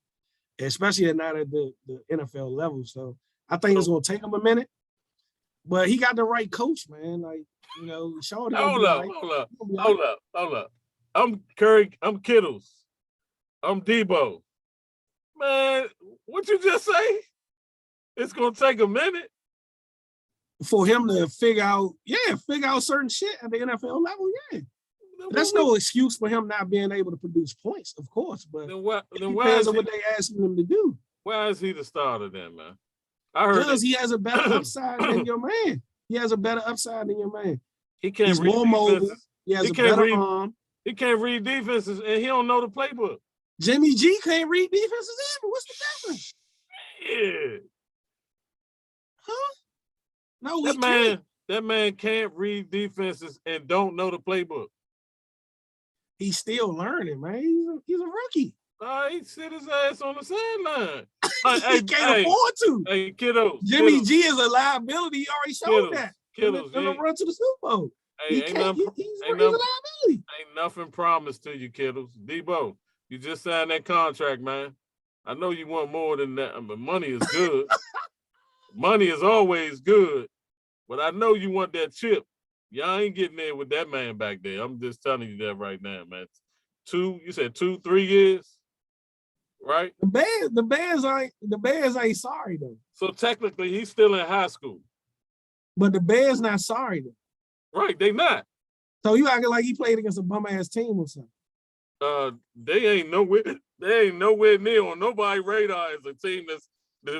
Especially not at the NFL level. So I think it's gonna take him a minute. But he got the right coach, man. Like, you know, Shorty. Hold up. I'm Curry. I'm Kittles. I'm Debo. Man, what you just say? It's gonna take a minute for him to figure out certain shit at the NFL level. Yeah, that's no excuse for him not being able to produce points, of course. But then why depends on what they asking him to do. Why is he the starter then, man? I heard because he has a better upside than your man. He has a better upside than your man. He can't. He's read more mobile. He has a better arm. He can't read defenses, and he don't know the playbook. Jimmy G can't read defenses either. What's the difference? Yeah. Huh? No, that man can't read defenses and don't know the playbook. He's still learning, man. He's a rookie. He sit his ass on the sideline. He can't afford to. Hey, kiddos. Jimmy G is a liability. He already showed that. Kiddos. In the run to the Super Bowl. Hey, he's a liability. Ain't nothing promised to you, kiddos. Debo, you just signed that contract, man. I know you want more than that, but money is good. Money is always good. But I know you want that chip. Y'all ain't getting there with that man back there. I'm just telling you that right now, man. You said 2-3 years, right? The Bears ain't sorry though. So technically he's still in high school. But the Bears not sorry though. Right, they not. So you acting like he played against a bum ass team or something. They ain't nowhere near on nobody's radar as a team that's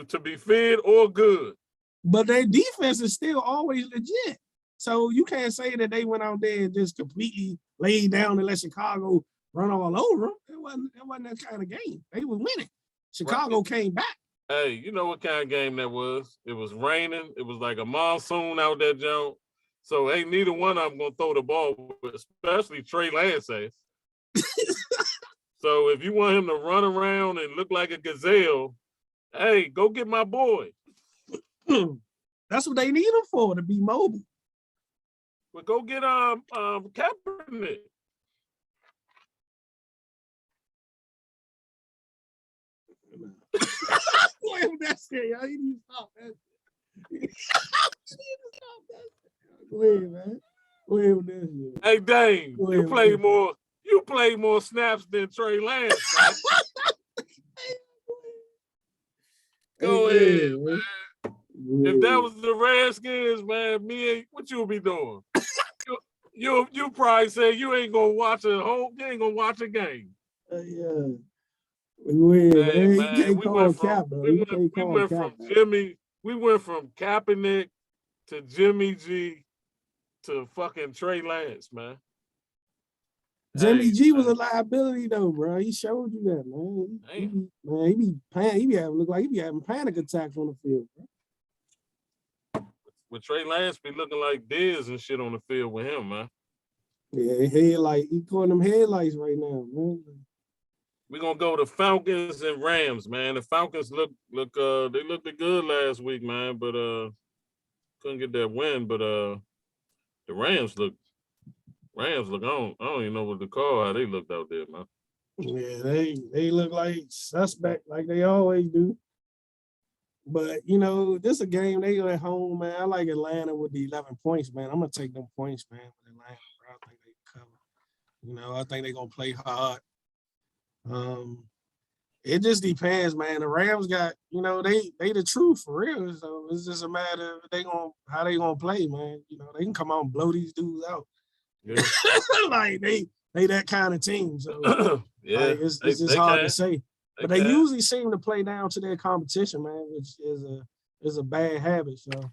to be fed or good. But their defense is still always legit. So you can't say that they went out there and just completely laid down and let Chicago run all over them. It wasn't that kind of game. They was winning. Chicago came back. Hey, you know what kind of game that was? It was raining. It was like a monsoon out there, Joe. So ain't neither one of them gonna throw the ball, especially Trey Lance ass. So if you want him to run around and look like a gazelle, hey, go get my boy. That's what they need him for, to be mobile. But go get Kaepernick. That's it, y'all. You need to stop that. Go ahead, man. Go ahead with this shit. Hey, Dane, you played more snaps than Trey Lance, man. Go ahead, man. If that was the Redskins, man, what you be doing? you probably say you ain't gonna watch a game. Yeah. Hey, man. We went from Kaepernick to Jimmy G to fucking Trey Lance, man. Jimmy G was a liability though, bro. He showed you that, man. He be having panic attacks on the field, bro. with Trey Lance be looking like Diz and shit on the field with him, man. Yeah, headlight. He calling them headlights right now, man. We're gonna go to Falcons and Rams, man. The Falcons they looked good last week, man, but couldn't get that win. But the Rams look I don't even know what to call how they looked out there, man. Yeah, they look like suspect like they always do. But you know, this a game they go at home, man. I like Atlanta with the 11 points, man. I'm gonna take them points, man. With Atlanta, bro. I think they cover. You know, I think they're gonna play hard. It just depends, man. The Rams got, you know, they the truth for real. So it's just a matter of how they gonna play, man. You know, they can come out and blow these dudes out. Yeah. Like they that kind of team. So yeah, like, it's just hard to say. But they usually seem to play down to their competition, man, which is a bad habit. So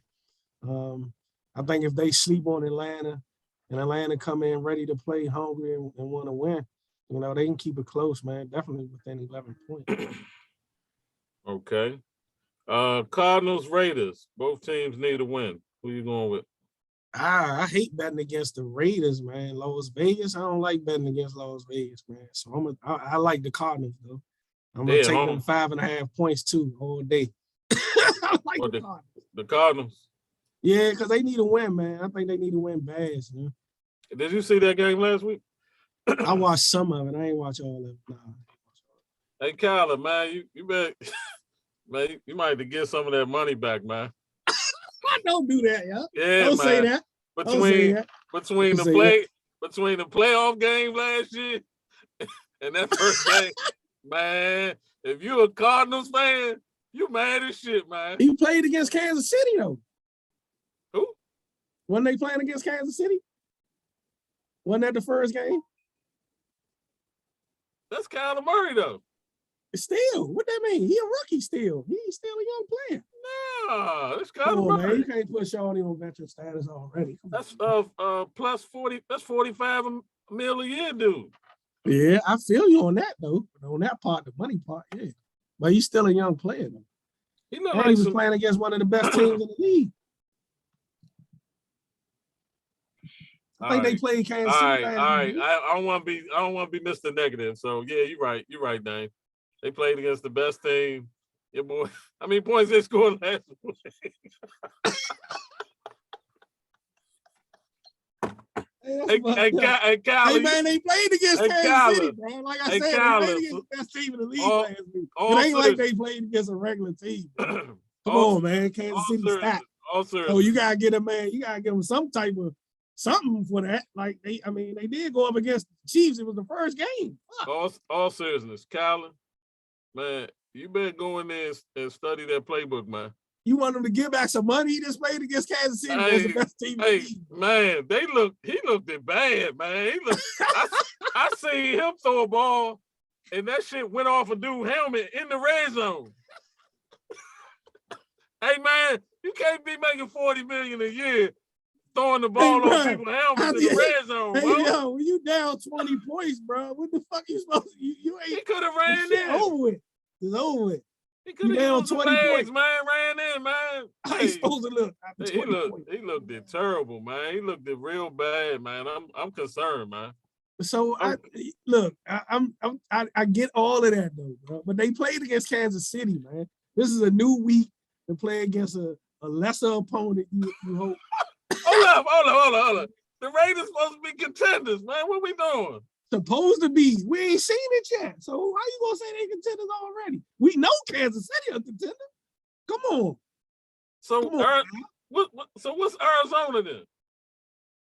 I think if they sleep on Atlanta and Atlanta come in ready to play hungry and want to win, you know, they can keep it close, man. Definitely within 11 points. Okay. Cardinals, Raiders. Both teams need a win. Who you going with? I hate betting against the Raiders, man. Las Vegas, I don't like betting against Las Vegas, man. So I like the Cardinals, though. I'm going to take them 5.5 points, too, all day. I like the Cardinals. The Cardinals? Yeah, because they need a win, man. I think they need to win bad, man. Did you see that game last week? I watched some of it. I ain't watch all of it. Nah. Hey, Kyler, man, you bet, man, you might have to get some of that money back, man. I don't do that, yo. Yeah, don't man. say that. Between the playoff game last year and that first game, man, if you a Cardinals fan, you mad as shit, man. He played against Kansas City, though. Who? Wasn't they playing against Kansas City? Wasn't that the first game? That's Kyler Murray, though. Still, what that mean? He a rookie still. He's still a young player. No, that's Kyler Murray. Man, you can't put Shawty on veteran status already. That's plus 40. That's 45 mil a year, dude. Yeah, I feel you on that though. On that part, the money part, yeah. But he's still a young player though. He was playing against one of the best teams in the league. I think they played Kansas City. All right. I don't want to be Mr. Negative. So yeah, you're right. You're right, Dane. They played against the best team. Your boy. How many points they scored last week? Hey, man, they played against Kansas City, bro. Like I said, they played against the best team in the league last week. It ain't like they played against a regular team. Come on, man. Kansas City stacked. So you gotta get them, man. You gotta give them some type of something for that. Like they did go up against the Chiefs. It was the first game. All seriousness, Kyler, man, you better go in there and study that playbook, man. You want them to give back some money? He just played against Kansas City. That's the best team in the league. Man, he looked it bad, man. I seen him throw a ball, and that shit went off a dude's helmet in the red zone. Hey, man, you can't be making $40 million a year throwing the ball on people's helmets in the red zone, bro. Hey, yo, when you down 20 points, bro, what the fuck you supposed to? You ain't. He could have ran in. Over with. It's over with. He could have used 20 points, man. Ran in, man. How he supposed to look? He looked terrible, man. He looked it real bad, man. I'm concerned, man. So I get all of that though, bro. But they played against Kansas City, man. This is a new week to play against a lesser opponent. You hope. Hold up. The Raiders supposed to be contenders, man. What we doing? Supposed to be. We ain't seen it yet. So how you gonna say they contenders already? We know Kansas City a contender. Come on. So what's Arizona then?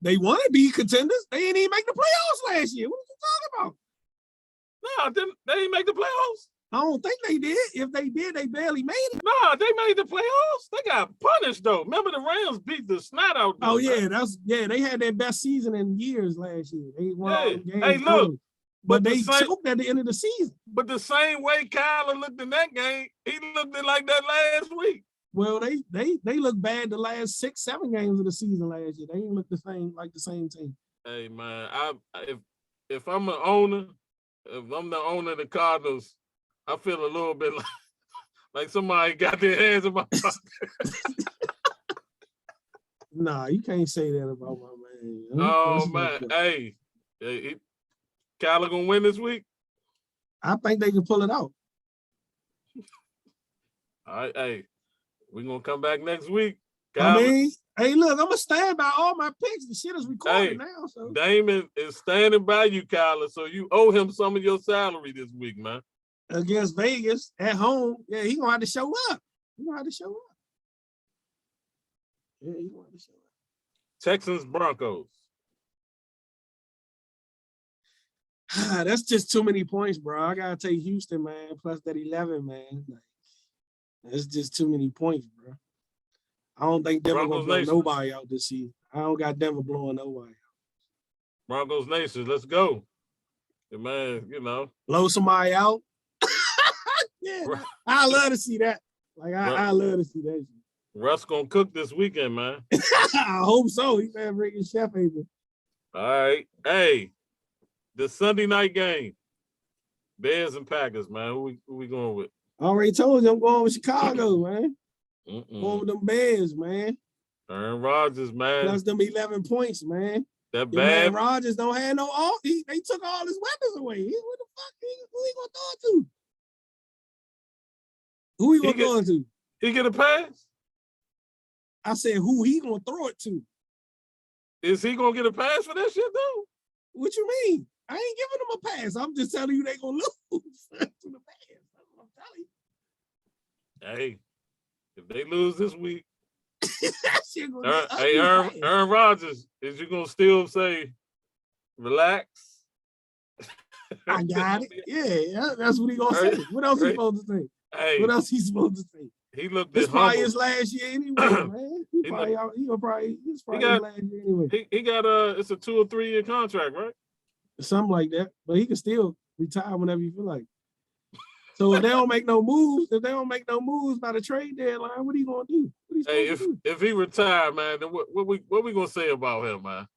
They want to be contenders. They didn't even make the playoffs last year. What are you talking about? No, they didn't make the playoffs. I don't think they did. If they did, they barely made it. Nah, they made the playoffs. They got punished though. Remember the Rams beat the snot out there. Oh yeah, they had their best season in years last year. They won all the games. Hey, look, but they choked at the end of the season. But the same way Kyler looked in that game, he looked like that last week. Well, they look bad the last 6-7 games of the season last year. They didn't look the same team. Hey man, if I'm the owner of the Cardinals, I feel a little bit like somebody got their hands in my pocket. Nah, you can't say that about my man. Oh man, hey, Kyler gonna win this week? I think they can pull it out. All right, hey, we're gonna come back next week. I mean, hey, look, I'm gonna stand by all my picks. The shit is recorded now. So Damon is standing by you, Kyler. So you owe him some of your salary this week, man. Against Vegas at home, yeah, he gonna have to show up. He gonna have to show up. Yeah, he gonna have to show up. Texans, Broncos. That's just too many points, bro. I gotta take Houston, man, plus that 11, man. Like, that's just too many points, bro. I don't think Denver gonna blow nobody out this season. I don't got Denver blowing nobody out. Broncos Nation, let's go. Man, you know. Blow somebody out. Yeah, I love to see that. Like, I love to see that. Russ gonna cook this weekend, man. I hope so. He's been bringing Chef Haven. All right. Hey, the Sunday night game. Bears and Packers, man. Who we going with? I already told you I'm going with Chicago, man. Going with them Bears, man. Aaron Rodgers, man. Plus them 11 points, man. That Your bad. man Rodgers don't have no all. They took all his weapons away. What the fuck? Who he gonna throw it to? Who he gonna throw it to? He get a pass? I said, who he gonna throw it to? Is he gonna get a pass for that shit though? What you mean? I ain't giving them a pass. I'm just telling you they gonna lose to the Bears. That's what I'm telling you. Hey, if they lose this week, hey, Aaron Rodgers, is you gonna still say, relax? I got it. Yeah, that's what he gonna say. What else he supposed to say? Hey, what else he supposed to say? He looked. It's probably his last year anyway, man. It's probably his last year anyway. He got it's a 2 or 3 year contract, right? Something like that. But he can still retire whenever you feel like. So if they don't make no moves, by the trade deadline, what are you gonna do? If he retired, man, then what we gonna say about him, man?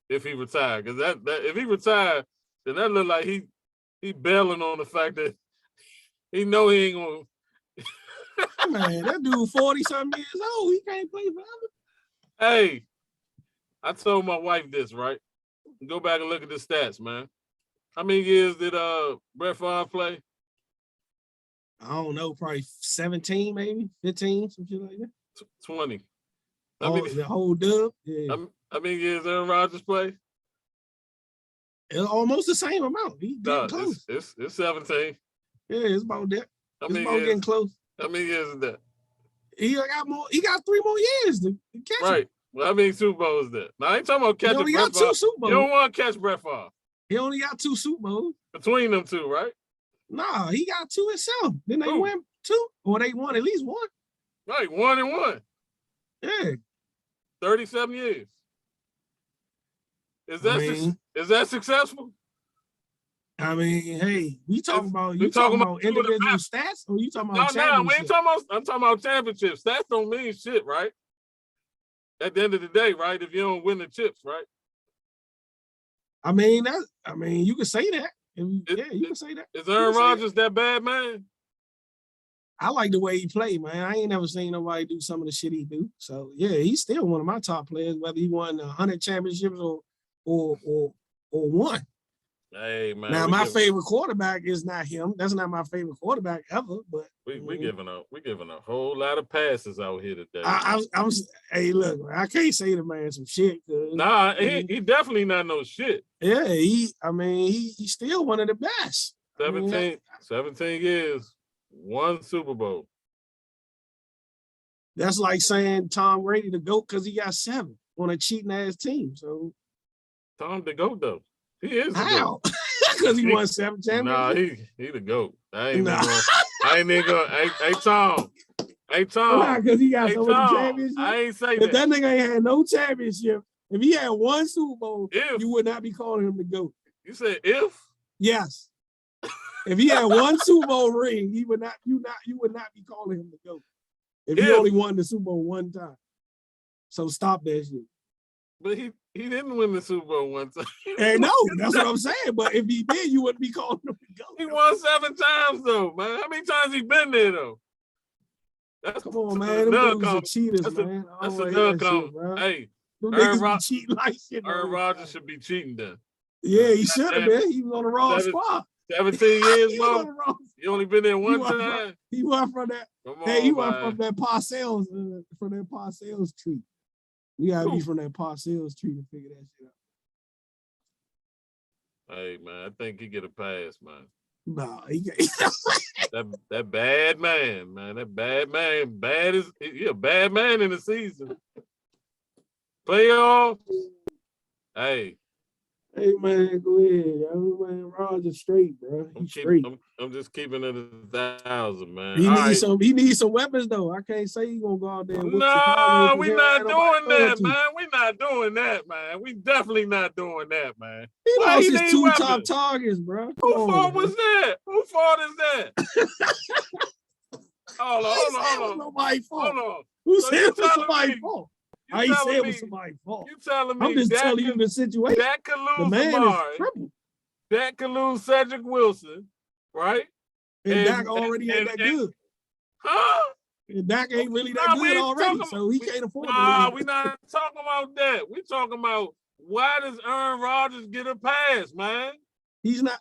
If he retired, because that if he retired, then that look like he bailing on the fact that he know he ain't gonna. Man, that dude 40-something years old. He can't play forever. Hey, I told my wife this, right? Go back and look at the stats, man. How many years did Brett Favre play? I don't know, probably 17, maybe 15, some shit like that. 20. The whole dub. Yeah. How many years Aaron Rodgers play? It's almost the same amount. He getting close. It's 17. Yeah, it's about that. It's about getting close. How many years is that? He got more. He got 3 more years to catch him. Right. Well, how many Super Bowls is that? Now, I ain't talking about catching Brett Favre. He only got 2 Super Bowls. You don't want to catch Brett Favre. He only got 2 Super Bowls. Between them two, right? Nah, he got 2 himself. Then they win 2, or they won at least 1. Right, 1 and 1. Yeah. 37 years. Is that successful? I mean, hey, we talking about individual stats, or you talking about championship? No, we ain't talking about. I'm talking about championships. Stats don't mean shit, right? At the end of the day, right? If you don't win the chips, right? I mean, you can say that. You can say that. Is Aaron Rodgers that bad, man? I like the way he played, man. I ain't never seen nobody do some of the shit he do. So yeah, he's still one of my top players, whether he won 100 championships or 1. Hey man. Now my favorite quarterback is not him. That's not my favorite quarterback ever. But we giving a whole lot of passes out here today. Hey, look, I can't say the man some shit. Nah, he definitely not no shit. Yeah, he's still one of the best. 17 years, 1 Super Bowl. That's like saying Tom Brady the GOAT because he got 7 on a cheating ass team. So Tom the GOAT though. He is how? Because he won 7 championships. Nah, he the GOAT. I ain't even gonna. Hey Tom. Hey Tom. Because he got so many championships. I ain't say that. If that nigga ain't had no championship, if he had 1 Super Bowl, you would not be calling him the GOAT. You said if? Yes. If he had 1 Super Bowl ring, you would not be calling him the GOAT. If he only won the Super Bowl 1 time. So stop that shit. But he didn't win the Super Bowl 1 time. Hey, no, that's what I'm saying. But if he did, you wouldn't be calling him the GOAT. He won 7 times though, man. How many times he been there though? That's Come on, man. Them another dudes are comment. cheaters, That's man. I That's don't wanna hear another that shit, comment. bro. Hey, Them Aaron niggas be Rod- cheating like shit. Aaron all the Rodgers time. should be cheating then. Yeah, he should have Seven- been. He was on the wrong seven- spot. 17 years, He was on bro. the wrong. You only been there He one went time. He went from that. Come Hey, he on, went man. from that Parcells tree. You gotta be Who? from that Parcells tree to figure that shit out. Hey, man, I think he get a pass, man. Nah, he can't. That bad man, man. That bad man. He a bad man in the season. Playoffs. Hey, Hey man, go ahead. Yo, man, Roger straight, bro. He's straight. I'm just keeping it 1,000, man. He All needs right. he needs some weapons though. I can't say he gonna go out there and whoop No, Chicago. we not doing that, man. We not doing that, man. We definitely not doing that, man. He Why lost he his need 2 weapons? top targets, bro. Come Who on, fault man. was that? Who fault is that? Hold I ain't say it was on. nobody's fault. Hold on. Who So said you it was telling somebody's me- fault? You I ain't say telling it was me- somebody's fault. You telling me I'm just Dak telling you could- the situation. Dak could The lose man is Amari. crippled. Dak could lose Cedric Wilson, right? And Dak already ain't that good. Huh? And Dak ain't really that Nah, we good ain't already, talking- so he can't afford to Nah, lose. we not talking about that. We talking about why does Aaron Rodgers get a pass, man?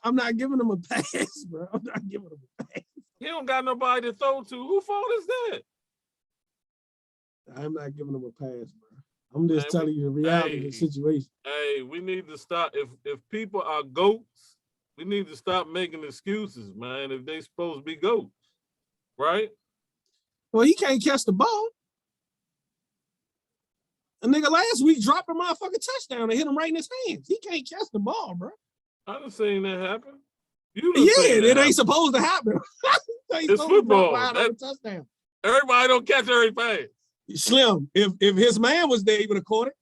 I'm not giving him a pass, bro. I'm not giving him a pass. He don't got nobody to throw to. Who fault is that? I'm not giving him a pass, bro. I'm just Man, telling you the reality of the situation. Hey, we need to stop. If people are goats, we need to stop making excuses, man. If they supposed to be goats, right? Well, he can't catch the ball. A nigga last week dropped a motherfucking touchdown and hit him right in his hands. He can't catch the ball, bro. I done seen that happen. You done Yeah, seen that it happen. ain't supposed to happen. It's football. A touchdown. Everybody don't catch every pass. Slim, if his man was there, he would have caught it.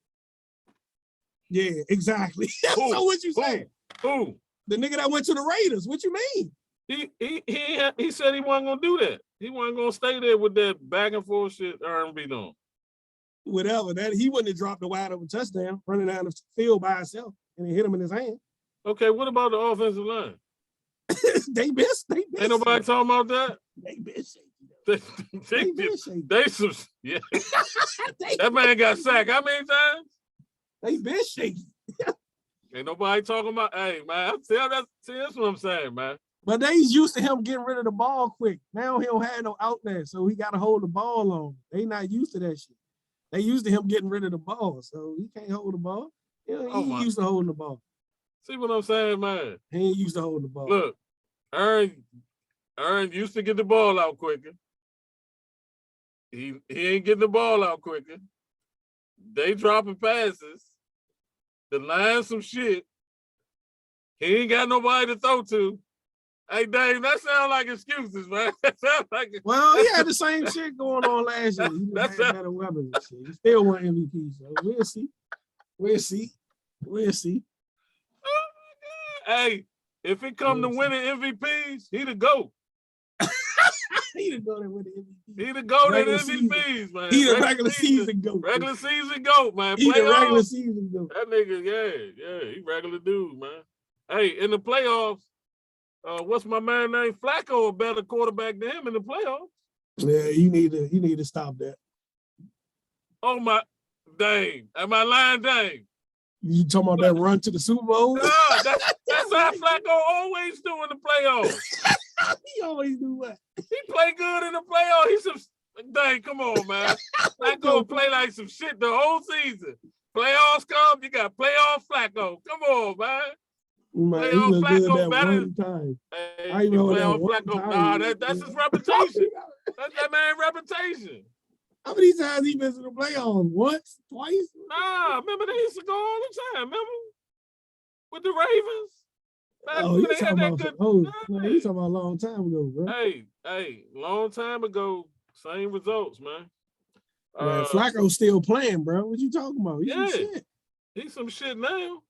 Yeah, exactly. Who? So what you saying? Who? The nigga that went to the Raiders. What you mean? He said he wasn't gonna do that. He wasn't gonna stay there with that back and forth shit Aaron be doing. Whatever. That he wouldn't have dropped a wide open touchdown running down the field by himself and it hit him in his hand. Okay, what about the offensive line? They missed. Ain't nobody talking about that. They missed. They missed. yeah. That man got sacked how many times? They been shaky. Ain't nobody talking about. Hey man, that's what I'm saying, man. But they used to him getting rid of the ball quick. Now he don't have no out there, so he got to hold the ball on. They not used to that shit. They used to him getting rid of the ball, so he can't hold the ball. He ain't used to holding the ball. See what I'm saying, man? He ain't used to holding the ball. Look, Aaron used to get the ball out quicker. He ain't getting the ball out quicker. They dropping passes. The line some shit. He ain't got nobody to throw to. Hey, Dave, that sound like excuses, man. That sound like Well, he had the same shit going on last year. He just had better weapons and shit. He still won MVP, so we'll see. We'll see. Hey, if it come to winning MVPs, he the GOAT. He the go there with the MVP. He the GOAT at Regular MVPs, man. He the regular season GOAT. Regular season GOAT, man. He the regular Playoffs, season GOAT. that nigga, yeah, he regular dude, man. Hey, in the playoffs, what's my man named Flacco a better quarterback than him in the playoffs? Yeah, you need to stop that. Oh my, dang, am I lying, dang? You talking about that run to the Super Bowl? Nah, that's how Flacco always do in the playoffs. He always do what? He play good in the playoffs. He's some dang, come on, man. Flacco play like some shit the whole season. Playoffs come, you got playoff Flacco. Come on, man. Man, he Playoff look good Flacco that better. one time. Hey, I remember that playoff one Flacco. time. Nah, that's his reputation. That's that man's reputation. How many times he been to the playoffs? Once? Twice? Nah, remember they used to go all the time, remember? With the Ravens? Back Oh, when you they had talking that about good. man, you talking about a long time ago, bro. Hey, long time ago, same results, man. Man, Flacco's still playing, bro. What you talking about? He's some shit. He's some shit now.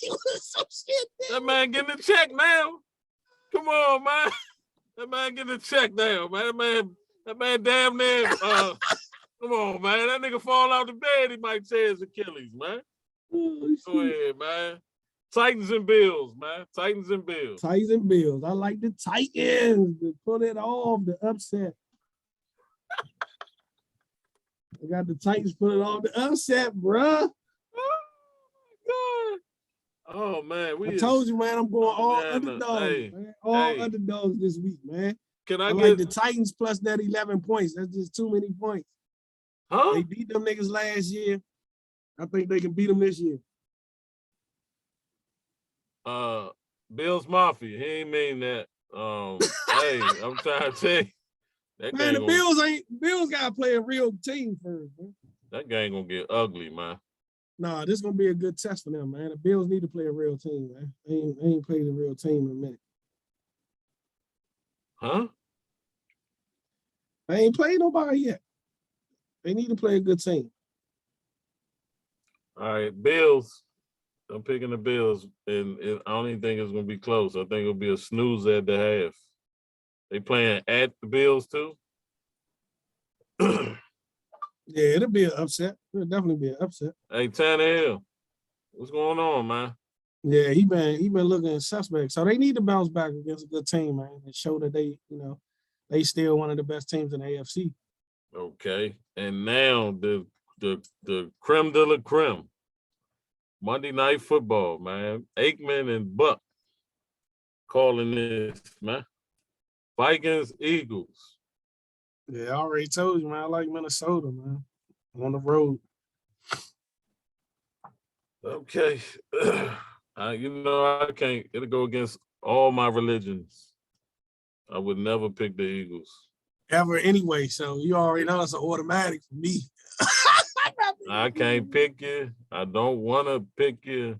He was some shit. That man getting a check now. Come on, man. That man getting a check now, man. That man damn near, come on, man. That nigga fall out the bed, he might tear his Achilles, man. Oh, Go ahead, man. Titans and Bills, man. Titans and Bills. Titans and Bills. I like the Titans to pull it off, the upset. I got the Titans put it on the upset, bruh. Oh, my God. Oh, man. I told you, man, I'm going all man, underdogs, man. All underdogs this week, man. Can I like the Titans plus that 11 points. That's just too many points. Huh? They beat them niggas last year. I think they can beat them this year. Bills Mafia. He ain't mean that. Hey, I'm trying to tell you. That Man, the Bills gotta play a real team first, man. That game gonna get ugly, man. Nah, this is gonna be a good test for them, man. The Bills need to play a real team, man. They ain't played a real team in a minute. Huh? They ain't played nobody yet. They need to play a good team. All right, Bills. I'm picking the Bills, and I don't even think it's gonna be close. I think it'll be a snooze at the half. They playing at the Bills too. Yeah, it'll be an upset. It'll definitely be an upset. Hey, Tannehill, what's going on, man? Yeah, he been looking suspect. So they need to bounce back against a good team, man, and show that they still one of the best teams in the AFC. Okay, and now the creme de la creme, Monday Night Football, man. Aikman and Buck calling this, man. Vikings, Eagles. Yeah, I already told you, man. I like Minnesota, man. On the road. Okay. I can't. It'll go against all my religions. I would never pick the Eagles. Ever anyway, so you already know it's an automatic for me. I can't pick you. I don't want to pick you.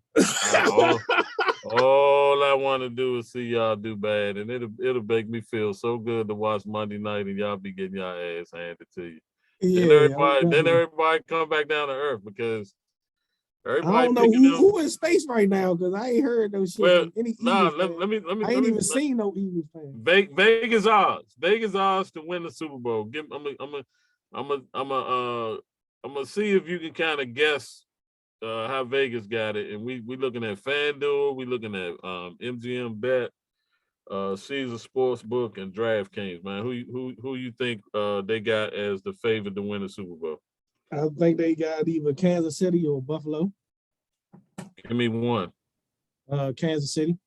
All I want to do is see y'all do bad, and it'll make me feel so good to watch Monday night, and y'all be getting y'all ass handed to you. Yeah, then everybody come back down to earth because everybody. I don't know who in space right now because I ain't heard no shit. Well, any nah, Eagles let me. I ain't even seen no Eagles fans. Vegas odds to win the Super Bowl. I'm gonna see if you can kind of guess how Vegas got it, and we looking at FanDuel, we looking at MGM Bet, Caesar Sportsbook, and DraftKings. Man, who you think they got as the favorite to win the Super Bowl? I think they got either Kansas City or Buffalo. Give me one. Kansas City.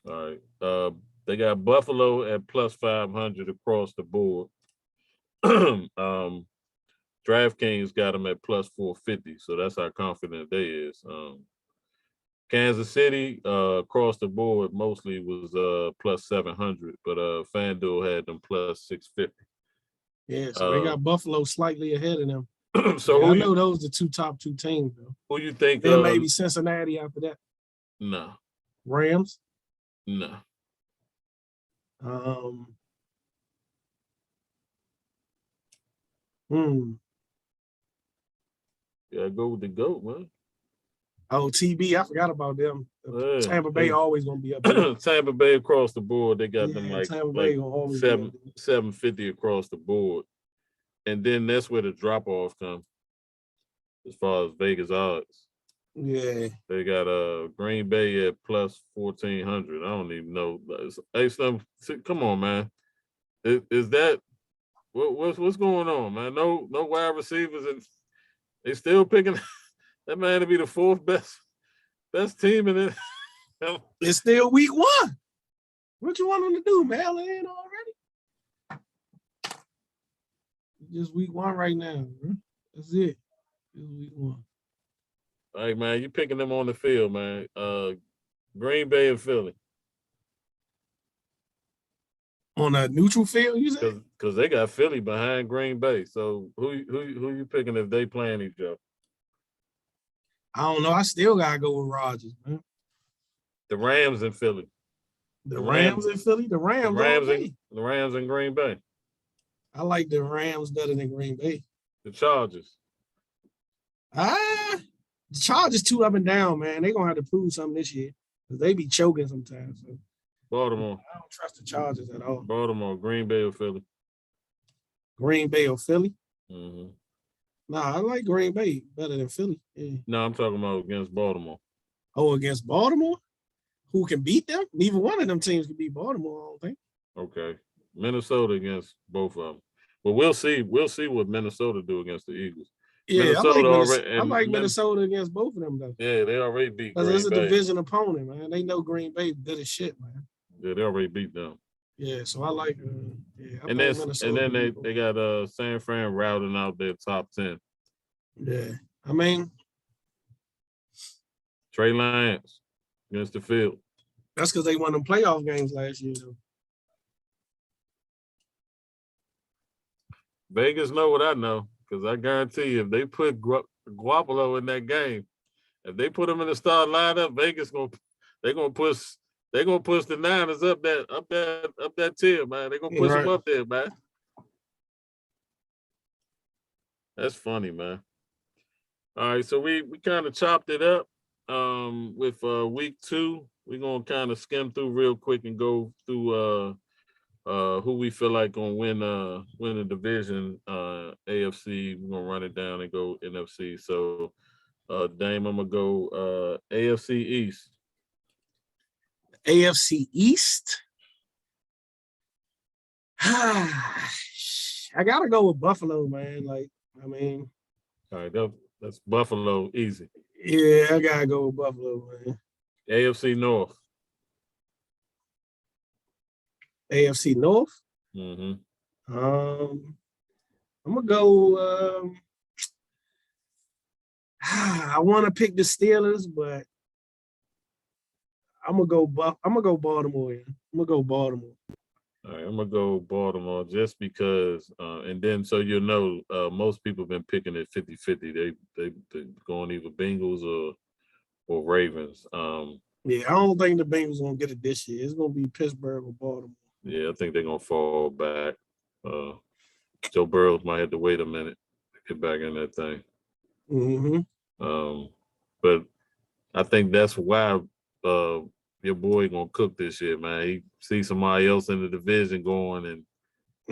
All right. They got Buffalo at plus 500 across the board. DraftKings got them at plus 450, so that's how confident they is. Kansas City across the board mostly was plus 700, but FanDuel had them plus 650. Yeah, so they got Buffalo slightly ahead of them. So I know those are the top two teams though. Who you think? Then maybe Cincinnati after that. No. Rams. No. Yeah, go with the GOAT, man. Oh, TB, I forgot about them. Yeah, Tampa Bay always gonna be up there. Tampa Bay across the board, they got them like 750 across the board. And then that's where the drop-off comes as far as Vegas odds. Yeah. They got Green Bay at plus 1,400. I don't even know. Hey, come on, man. Is that what's going on, man? No wide receivers, and they still picking that man to be the fourth best team in it. It's still week one. What you want them to do, mail it in already? Just week one right now, bro. That's it. Just week one. All right, man. You picking them on the field, man. Green Bay and Philly. On a neutral field, you say? Because they got Philly behind Green Bay. So who you picking if they playing each other? I don't know. I still gotta go with Rodgers, man. The Rams and Philly. The Rams and Philly. The Rams and Green Bay. I like the Rams better than Green Bay. The Chargers. The Chargers too up and down, man. They're gonna have to prove something this year because they be choking sometimes. So. Baltimore. I don't trust the Chargers at all. Baltimore, Green Bay or Philly? Green Bay or Philly? Mm-hmm. Nah, I like Green Bay better than Philly. Yeah. No, I'm talking about against Baltimore. Oh, against Baltimore? Who can beat them? Neither one of them teams can beat Baltimore, I don't think. Okay. Minnesota against both of them. But we'll see. We'll see what Minnesota do against the Eagles. Yeah, I like and Minnesota against both of them though. Yeah, they already beat Because Green it's a Bay. division opponent, man. They know Green Bay good as shit, man. Yeah, they already beat them. Yeah, so I like. I And think then Minnesota. they got San Fran routing out their top 10. Yeah, I mean Trey Lance against the field. that's because they won them playoff games last year, though. Vegas know what I know, because I guarantee you, if they put Garoppolo in that game, if they put him in the start lineup, Vegas they're gonna push the Niners up that tier, man. They're gonna push them up there, man. That's funny, man. All right, so we kind of chopped it up with week 2. We're gonna kind of skim through real quick and go through who we feel like gonna win the division, AFC. We're gonna run it down and go NFC. So Dame, I'm gonna go AFC East. AFC East. I gotta go with Buffalo, man. Like, I mean, all right, that's Buffalo easy. Yeah, I gotta go with Buffalo, man. AFC North. AFC North. Mm-hmm. I'm gonna go. I want to pick the Steelers, but I'm gonna go Baltimore. Yeah. I'm gonna go Baltimore. All right, I'm gonna go Baltimore just because, and then so you know, most people have been picking it 50-50. They going either Bengals or Ravens. Yeah, I don't think the Bengals gonna get it this year. It's gonna be Pittsburgh or Baltimore. Yeah, I think they're gonna fall back. Joe Burrows might have to wait a minute to get back in that thing. Mm-hmm. But I think that's why your boy gonna cook this year, man. He sees somebody else in the division going, and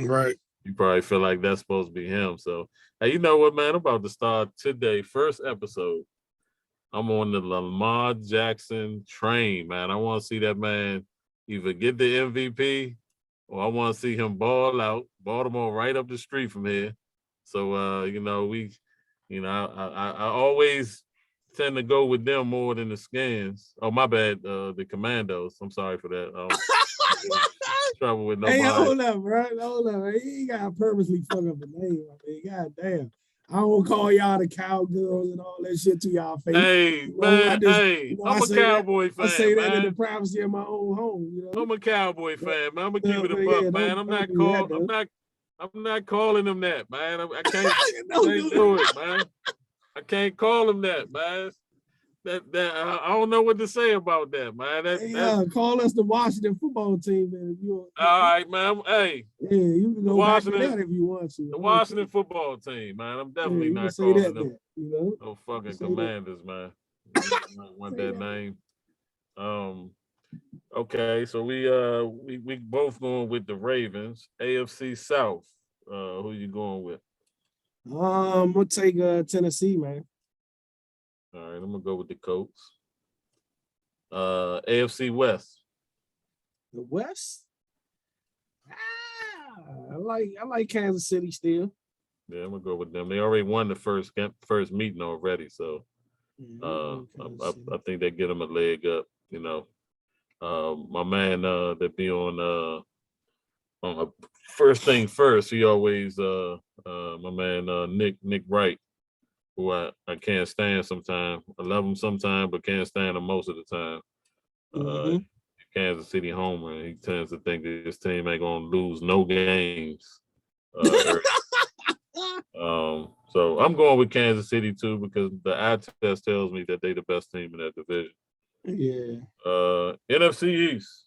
right. You probably feel like that's supposed to be him. So, hey, you know what, man? I'm about to start today, first episode. I'm on the Lamar Jackson train, man. I want to see that man either get the MVP or I want to see him ball out. Baltimore right up the street from here. So, you know, I always tend to go with them more than the Skins. Oh, my bad, the Commandos. I'm sorry for that. Trouble with nobody. Hey, hold up, bro. Hold up. He got purposely fuck up the name. I mean, God damn. I don't call y'all the cowgirls and all that shit to y'all face. Hey, you know, man, I'm a Cowboy fan. I say that man. in the privacy of my own home. You know? I'm a Cowboy fan, man. I'm gonna keep it a buck, man. I'm not calling them that, man. I can't, can't do it, man. I can't call them that, man. I don't know what to say about that, man. Call us the Washington football team, man. All right, man. Hey, yeah, you can go back to that if you want to. The Washington football team, man. I'm definitely not calling them. You know? No fucking Commanders, man. I want that name. Okay, so we both going with the Ravens. AFC South. Who you going with? I'm gonna take Tennessee, man. All right, I'm gonna go with the Colts. AFC West. The West? I like Kansas City still. Yeah, I'm gonna go with them. They already won the first meeting already, so I think they get them a leg up. You know, my man that be on first thing first. He always my man Nick Wright, who I can't stand sometimes. I love him sometimes, but can't stand him most of the time. Kansas City homer, and he tends to think that his team ain't gonna lose no games. So I'm going with Kansas City too because the eye test tells me that they're the best team in that division. Yeah. NFC East.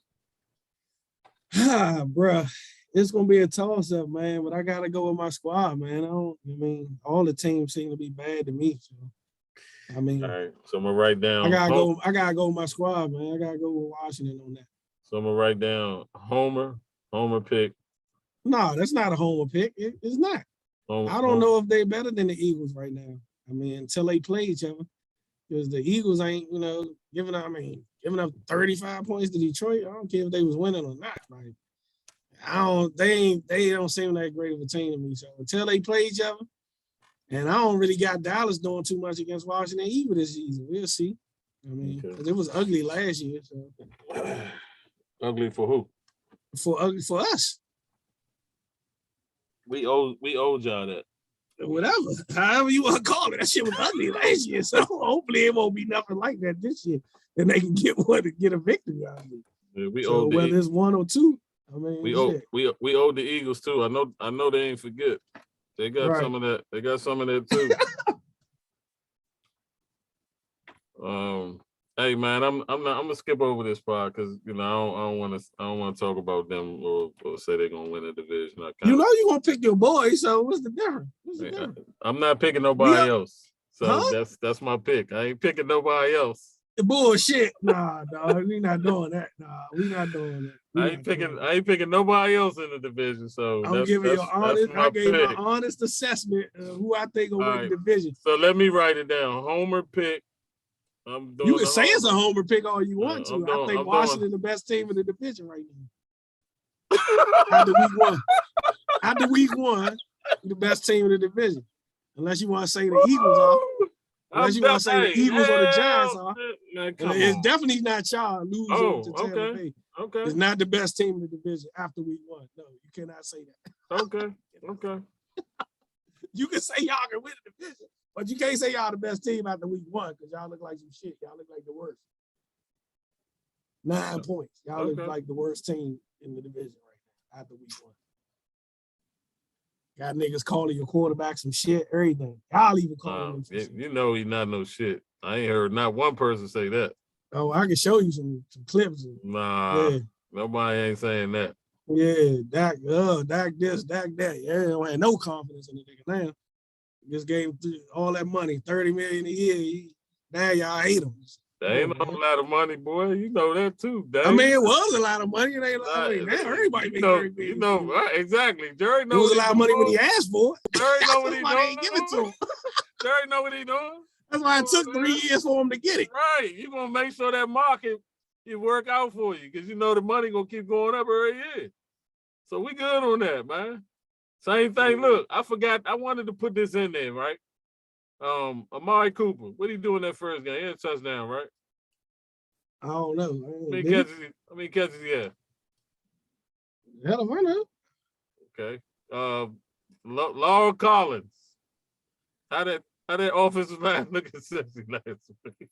Bruh, it's gonna be a toss-up, man. But I gotta go with my squad, man. All the teams seem to be bad to me. So all right. So I'm gonna write down. I gotta go with my squad, man. I gotta go with Washington on that. So I'm gonna write down Homer pick. No, that's not a Homer pick. It's not. I don't know if they're better than the Eagles right now. Until they play each other, because the Eagles ain't, giving up 35 points to Detroit. I don't care if they was winning or not. Like, They don't seem that great of a team to me. So until they play each other, and I don't really got Dallas doing too much against Washington either this season. We'll see. I mean, because it was ugly last year. So ugly for who? For us. We owed y'all that. Whatever, however you want to call it, that shit was ugly last year. So hopefully it won't be nothing like that this year, and they can get a victory out of it. Yeah, we so owed whether it's 1 or 2, I mean, we owe the Eagles too. I know they ain't forget. They got some of that. They got some of that too. Hey man, I'm gonna skip over this part because I don't want to talk about them or say they're gonna win the division. You're gonna pick your boy, so what's the difference? I'm not picking nobody else. So that's my pick. I ain't picking nobody else. The bullshit. Nah, dog. We not doing that. Nah, we not doing that. I ain't picking nobody else in the division. So I'm giving you I gave my honest assessment of who I think will win the division. So let me write it down. Homer pick. You can say it's a homer pick all you want to. I think Washington the best team in the division right now. After week one, the best team in the division. Unless you want to say the Eagles are. Unless you want to say the Eagles or the Giants are. It's definitely not y'all losing to Tampa Bay. Okay. It's not the best team in the division after week one. No, you cannot say that. Okay. You can say y'all can win the division, but you can't say y'all the best team after week one because y'all look like some shit. Y'all look like the worst. 9 points. Y'all look like the worst team in the division right now after week one. Got niggas calling your quarterback some shit, everything. Y'all even calling him some shit. You know he's not no shit. I ain't heard not one person say that. Oh, I can show you some clips. Nah, nobody ain't saying that. Yeah, Dak this, Dak that. Yeah, don't have no confidence in the nigga now. Just gave him all that money, $30 million a year. Now y'all hate him. That ain't a lot of money, boy. You know that too, Dave. I mean, it was a lot of money. It ain't now everybody make $30 million. Exactly. Jerry knows it was a lot of money when he asked for it. Jerry know what he doing. Give it to him. Jerry know what he doing. That's why it took 3 years for him to get it. Right. You gonna make sure that market work out for you because you know the money gonna keep going up every year. So we good on that, man. Same thing. Look, I forgot. I wanted to put this in there, right? Amari Cooper. What he doing that first game? He had a touchdown, right? I don't know. How many catches he had? Hell if I know. Okay. Laura Collins. How that offensive line looking sexy last week?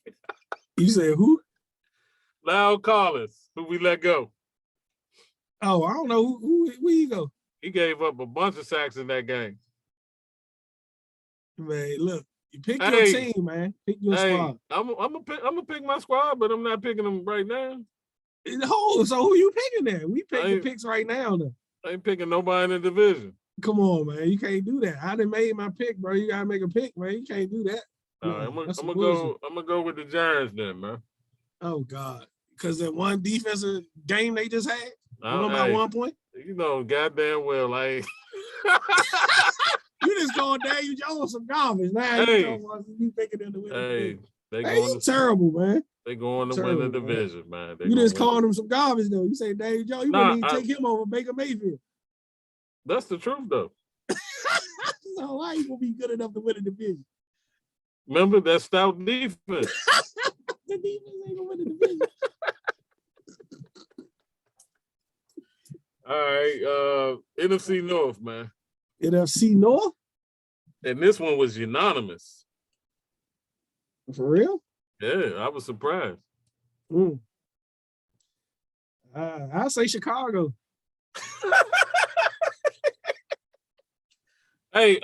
You said who? Laura Collins, who we let go. Oh, I don't know where you go. He gave up a bunch of sacks in that game. Man, look, you pick your team, man. Pick your squad. I'm gonna pick my squad, but I'm not picking them right now. So who you picking there? We picking picks right now, though. I ain't picking nobody in the division. Come on, man. You can't do that. I done made my pick, bro. You gotta make a pick, man. You can't do that. All right, I'm gonna go with the Giants then, man. Oh God. Because that one defensive game they just had, by 1 point. You know, goddamn well, like you just going Daniel Jones some garbage. Now you thinking in the win. You terrible, man. They going to win the division, man. You just calling them some garbage, though. You say Daniel Jones, you wouldn't even take him over Baker Mayfield. That's the truth, though. So why you gonna be good enough to win a division? Remember that stout defense. The defense ain't gonna win the division. All right, NFC North, man. NFC North? And this one was unanimous. For real? Yeah, I was surprised. I say Chicago. Hey,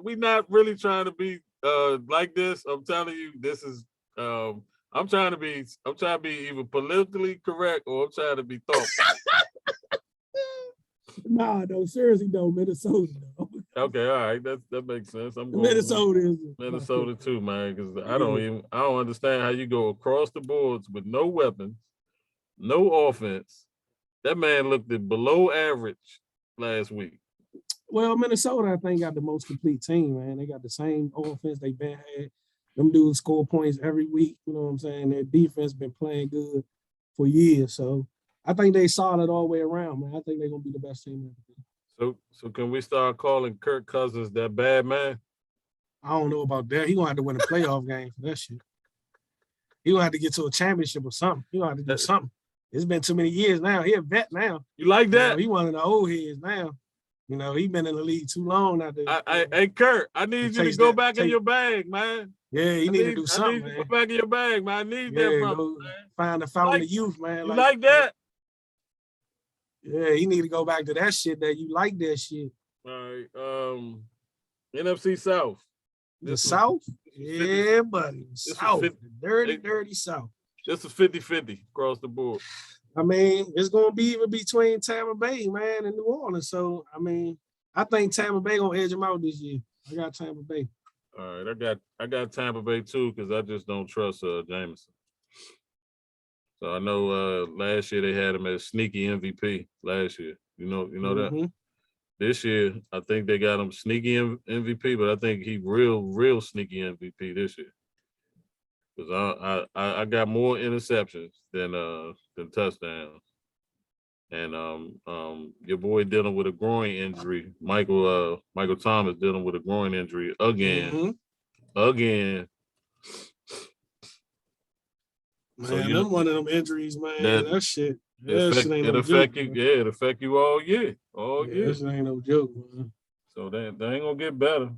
we not really trying to be like this. I'm telling you, this is I'm trying to be either politically correct or I'm trying to be thoughtful. Nah, no, seriously, no, Minnesota. No. Okay, all right, that makes sense. I'm going Minnesota too, man, because I don't understand how you go across the boards with no weapons, no offense. That man looked at below average last week. Well, Minnesota, I think, got the most complete team, man. They got the same offense they been had. Them dudes score points every week. You know what I'm saying? Their defense been playing good for years. So I think they solid all the way around, man. I think they're gonna be the best team. So can we start calling Kirk Cousins that bad man? I don't know about that. He gonna have to win a playoff game for that shit. He gonna have to get to a championship or something. He gonna have to do something. It's been too many years now. He a vet now. You like that? He one of the old heads now. He been in the league too long now. Hey, Kurt, I need you to go back in your bag, man. Yeah, you need to do something, man. I need you to go back in your bag, man. I need that from you, man. Find the fountain of youth, man. You like that? Yeah, he need to go back to that shit that you like that shit. All right. NFC South. The South? Yeah, buddy. South. Dirty South. This is 50-50 across the board. I mean, it's gonna be even between Tampa Bay, man, and New Orleans. So I mean, I think Tampa Bay gonna edge them out this year. I got Tampa Bay. All right, I got Tampa Bay too, because I just don't trust Jameson. So I know last year they had him as sneaky MVP last year. You know that. This year, I think they got him sneaky MVP, but I think he real sneaky MVP this year. Because I got more interceptions than touchdowns. And your boy dealing with a groin injury. Michael Thomas dealing with a groin injury again. Again. Man, so I'm one of them injuries, man. That shit. It affect you all year. All year. This ain't no joke, man. So they ain't gonna get better.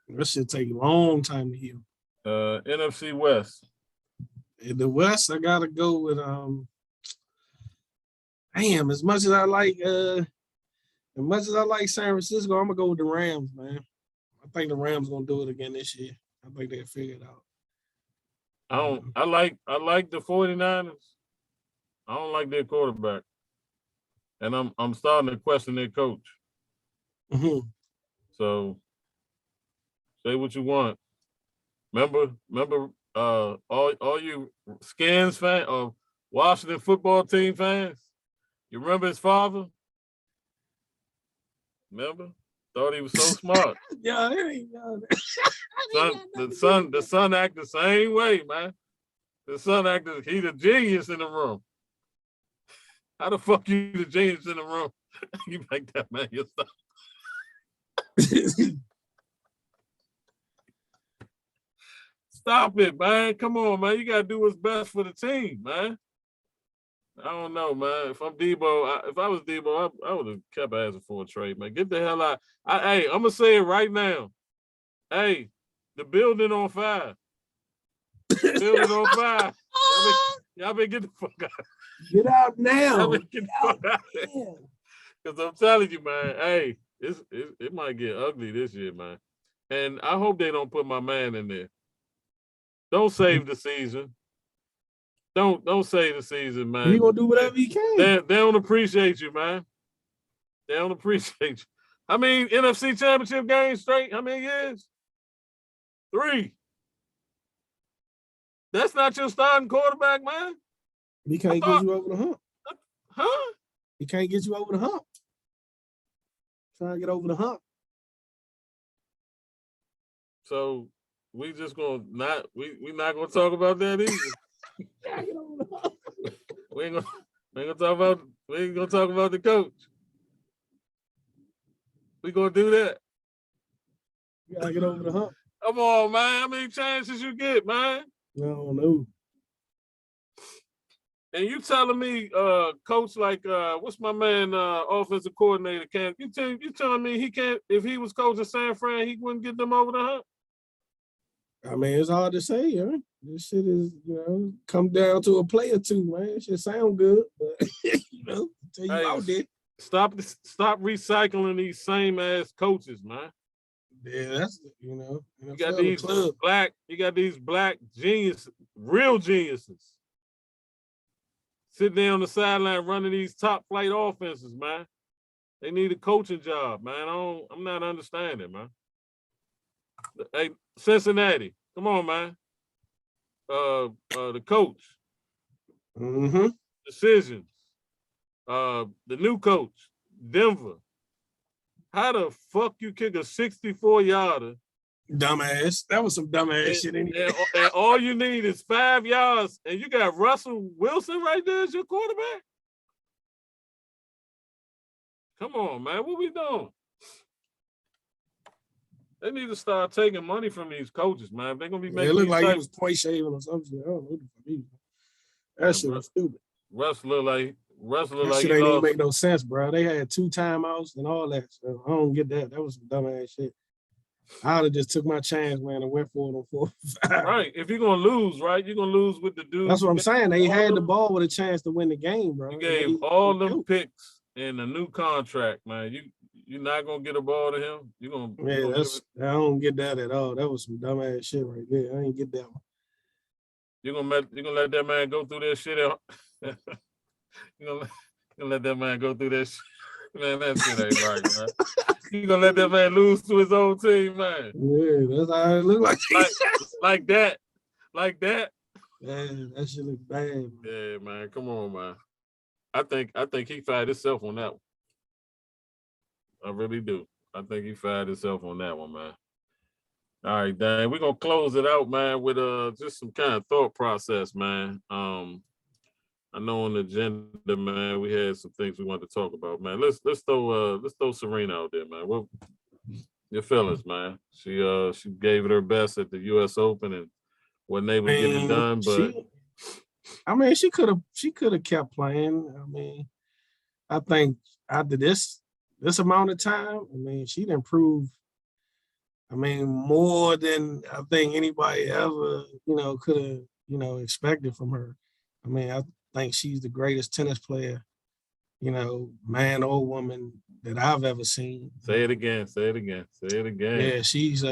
That shit take a long time to heal. NFC West. In the West, I gotta go with as much as I like San Francisco, I'm gonna go with the Rams, man. I think the Rams gonna do it again this year. I think they'll figure it out. I like the 49ers. I don't like their quarterback. And I'm starting to question their coach. So say what you want. Remember, all you Skins fans or Washington football team fans, you remember his father? Remember? Thought he was so smart. Yeah, the son act the same way, man. The son acted, he's a genius in the room. How the fuck you the genius in the room? You make that man yourself. Stop it, man. Come on, man. You gotta do what's best for the team, man. I don't know, man. If I'm Debo, if I was Debo, I would have kept asking for a trade, man. Get the hell out. Hey, I'm gonna say it right now. Hey, the building on fire. The building on fire. Y'all better get the fuck out. Get out now. Because I'm telling you, man, hey, it might get ugly this year, man. And I hope they don't put my man in there. Don't save the season. Don't save the season, man. He gonna do whatever he can. They don't appreciate you, man. They don't appreciate you. I mean, NFC Championship game straight, how many years? 3. That's not your starting quarterback, man. He can't get you over the hump. Huh? He can't get you over the hump. Trying to get over the hump. So we just gonna not gonna talk about that either. we ain't gonna talk about the coach. We gonna do that. You gotta get over the hump. Come on, man. How many chances you get, man? I don't know. And you telling me, coach, like, what's my man, offensive coordinator? You telling me he can't? If he was coaching San Fran, he wouldn't get them over the hump? I mean, it's hard to say, huh? This shit is, come down to a play or two, man. It should sound good, but until you out there. Stop recycling these same ass coaches, man. Yeah, that's You got these black geniuses, real geniuses, sitting there on the sideline running these top flight offenses, man. They need a coaching job, man. I'm not understanding, man. Hey, Cincinnati, come on, man. The coach. Decisions. The new coach, Denver. How the fuck you kick a 64-yarder? Dumbass. That was some dumbass shit. And all you need is 5 yards, and you got Russell Wilson right there as your quarterback? Come on, man. What we doing? They need to start taking money from these coaches, man. If they're gonna be It making looked these like he type, was point shaving or something. I don't know what the fuck he was. That man, shit bro, was stupid. Russ look That like shit he ain't even lost. make no sense, bro. They had 2 timeouts and all that. So I don't get that. That was some dumbass shit. I'd have just took my chance, man, and went for it on 4-5. Right. If you're gonna lose, right, you're gonna lose with the dude. That's what I'm saying. They had the them, ball with a chance to win the game, bro. You and gave they all them killed. picks in a new contract, man. You're not gonna get a ball to him. Yeah, I don't get that at all. That was some dumbass shit right there. I ain't get that one. You're gonna let that man go through that shit. You're gonna let that man go through that shit. Man, that shit ain't right, man. You gonna let that man lose to his own team, man? Yeah, that's how it look like. like that. Like that. Man, that shit look bad. Man. Yeah, man. Come on, man. I think he fired himself on that one. I really do. I think he fired himself on that one, man. All right, Dan. We're gonna close it out, man, with just some kind of thought process, man. I know on the agenda, man, we had some things we wanted to talk about, man. Let's throw Serena out there, man. What your feelings, man? She gave it her best at the U.S. Open and wasn't able to get it done, but she could have kept playing. I mean, I think after this amount of time, I mean, she'd improve. I mean, more than I think anybody ever, could have, expected from her. I mean, I think she's the greatest tennis player, man or woman that I've ever seen. Say it again. Yeah, she's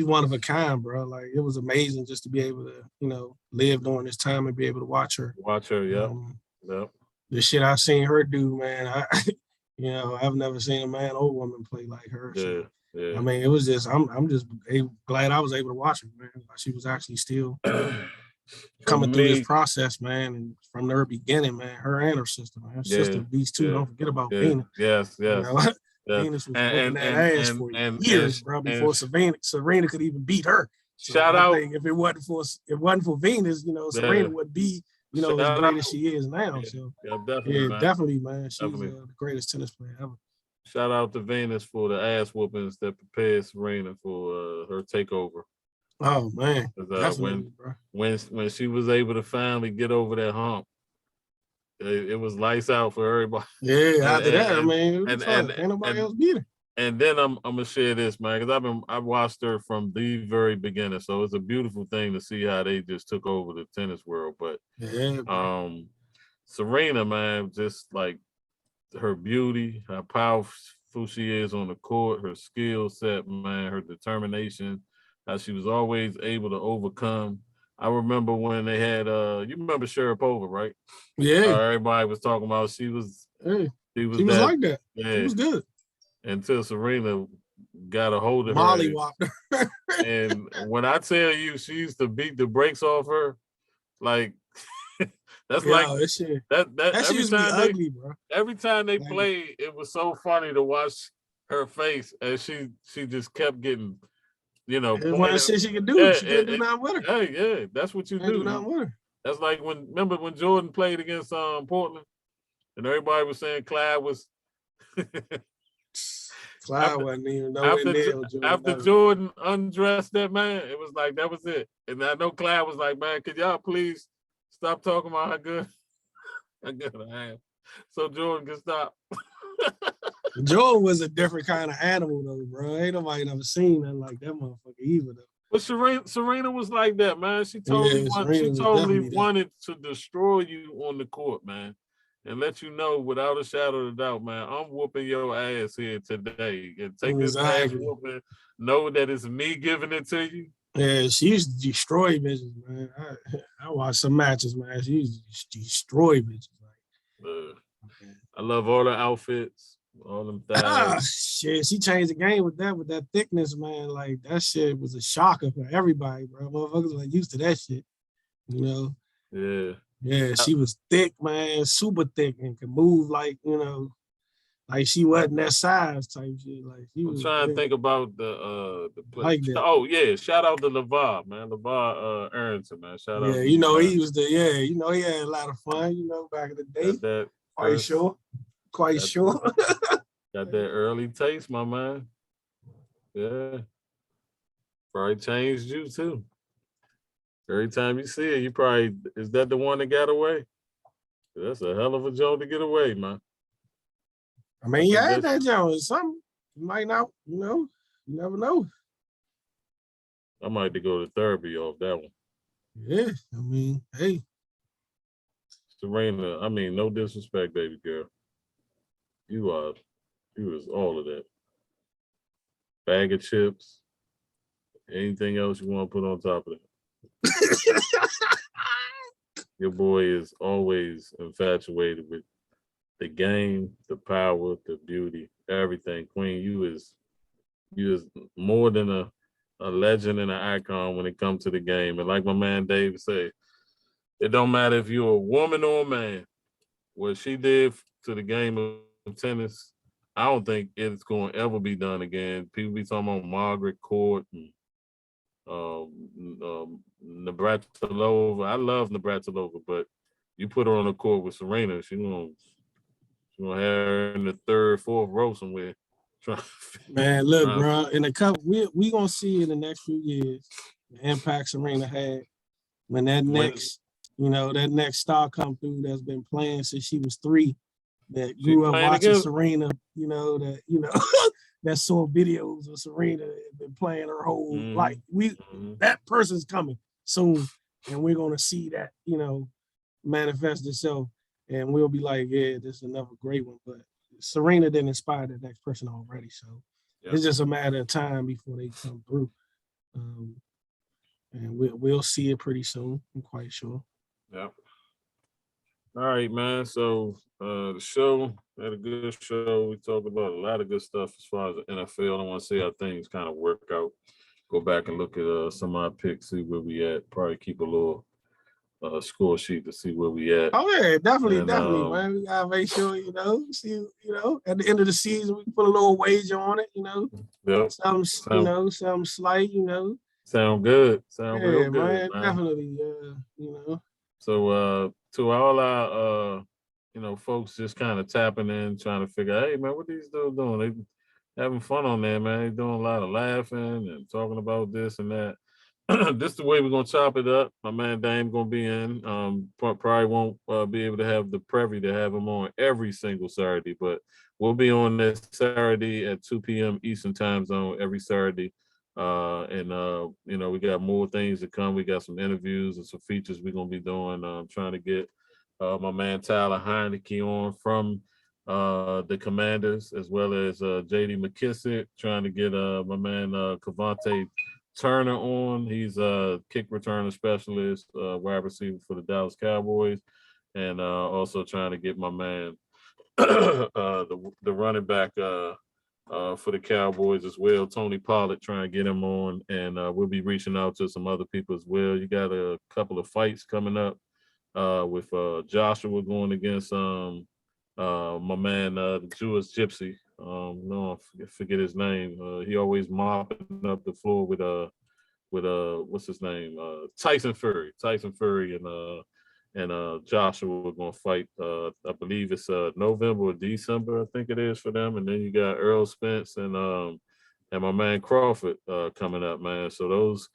one of a kind, bro. Like, it was amazing just to be able to, live during this time and be able to watch her. Yep. The shit I've seen her do, man, I've never seen a man or woman play like her. Yeah. So, yeah. I mean, it was just I'm just glad I was able to watch her, man. She was actually still coming through this process, man, and from the beginning, man. Her and her sister, man. Her sister, these two. Don't forget about Venus. Yes. Venus was whooping that ass for years, bro, before Serena could even beat her. So shout out! If it wasn't for Venus, Serena would be, as great as she is now. So definitely, man. She's the greatest tennis player ever. Shout out to Venus for the ass whoopings that prepared Serena for her takeover. Oh man, definitely, bro. When she was able to finally get over that hump, it was lights out for everybody. Yeah, after that, I mean, ain't nobody else beat her. And then I'm gonna share this, man, because I've watched her from the very beginning. So it's a beautiful thing to see how they just took over the tennis world. But Serena, man, just like her beauty, how powerful she is on the court, her skill set, man, her determination, how she was always able to overcome. I remember when they had you remember Sharapova, right? Yeah. Everybody was talking about she was like that. Yeah. She was good. Until Serena got a hold of Molly her. whopped her. And when I tell you she used to beat the brakes off her, like that's that every time ugly, bro. Every time they played, it was so funny to watch her face as she just kept getting, one shit she could do. She couldn't do nothing with her. Hey, that's what you do. Nothing with her. That's like remember when Jordan played against Portland, and everybody was saying Clyde was. Clyde wasn't even nowhere near Jordan. After Jordan undressed that man, it was like that was it. And I know Clyde was like, man, could y'all please stop talking about how good I am, so Jordan can stop. Jordan was a different kind of animal, though, bro. Ain't nobody never seen nothing like that motherfucker either, though. But Serena was like that, man. She totally wanted to destroy you on the court, man, and let you know without a shadow of a doubt, man, I'm whooping your ass here today. And take this ass whooping, know that it's me giving it to you. Yeah, she used to destroy bitches, man. I watched some matches, man. She used to destroy bitches. I love all her outfits, all them thighs. Shit, she changed the game with that thickness, man. Like, that shit was a shocker for everybody, bro. Motherfuckers were used to that shit, Yeah. Yeah, she was thick, man, super thick, and could move like, like she wasn't that size type shit. Like, I'm trying to think about the like that. Oh yeah, shout out to LeVar, man. LeVar Arrington, man. Shout out. Yeah, he was he had a lot of fun, back in the day. Are you sure? quite Got sure. got that early taste, my man. Yeah. Probably changed you too. Every time you see it, you probably, is that the one that got away? That's a hell of a joke to get away, man. I mean, I you think had that's, that Jones or something. You might not, you never know. I might have to go to therapy off that one. Yeah, I mean, hey, Serena, I mean, no disrespect, baby girl. You are, you is all of that. Bag of chips, anything else you want to put on top of it. Your boy is always infatuated with the game, the power, the beauty, everything. Queen, you is more than a legend and an icon when it comes to the game. And like my man Dave say, it don't matter if you're a woman or a man. What she did to the game of tennis, I don't think it's going to ever be done again. People be talking about Margaret Court and Navratilova. I love Navratilova, but you put her on the court with Serena, she gonna have her in the third, fourth row somewhere. Trying, man, look, trying, bro, in a couple, we gonna see in the next few years the impact Serena had when that when next, that next star come through that's been playing since she was 3, that she grew up playing watching against, Serena, that saw videos of Serena and been playing her whole life. That person's coming soon, and we're gonna see that, manifest itself, and we'll be like, yeah, this is another great one. But Serena didn't inspire the next person already, so it's just a matter of time before they come through. And we'll see it pretty soon. I'm quite sure. Yeah. All right, man. So the show had a good show. We talked about a lot of good stuff as far as the NFL. I want to see how things kind of work out. Go back and look at some of our picks, see where we at. Probably keep a little score sheet to see where we at. Oh yeah, definitely, And, man. We gotta make sure, see, at the end of the season we put a little wager on it, Yep. something slight, Sound good. Sound real Yeah, good, man, man. definitely, So to all our folks just kind of tapping in, trying to figure out, hey man, what these dudes doing? They having fun on there, man. They doing a lot of laughing and talking about this and that. This is the way we're gonna chop it up. My man Dame gonna be in. Probably won't be able to have the privy to have him on every single Saturday, but we'll be on this Saturday at 2 p.m. Eastern time zone every Saturday. We got more things to come. We got some interviews and some features we're gonna be doing. Trying to get my man Tyler Heineke on from the Commanders, as well as JD McKissick, trying to get my man Cavante Turner on. He's a kick returner specialist, wide receiver for the Dallas Cowboys, and also trying to get my man the running back for the Cowboys as well, Tony Pollard, trying to get him on, and we'll be reaching out to some other people as well. You got a couple of fights coming up with Joshua going against my man the Jewish Gypsy. No, I forget his name. He always mopping up the floor with what's his name? Tyson Fury. Tyson Fury and Joshua are gonna fight. I believe it's November or December, I think it is for them. And then you got Earl Spence and my man Crawford coming up, man. So those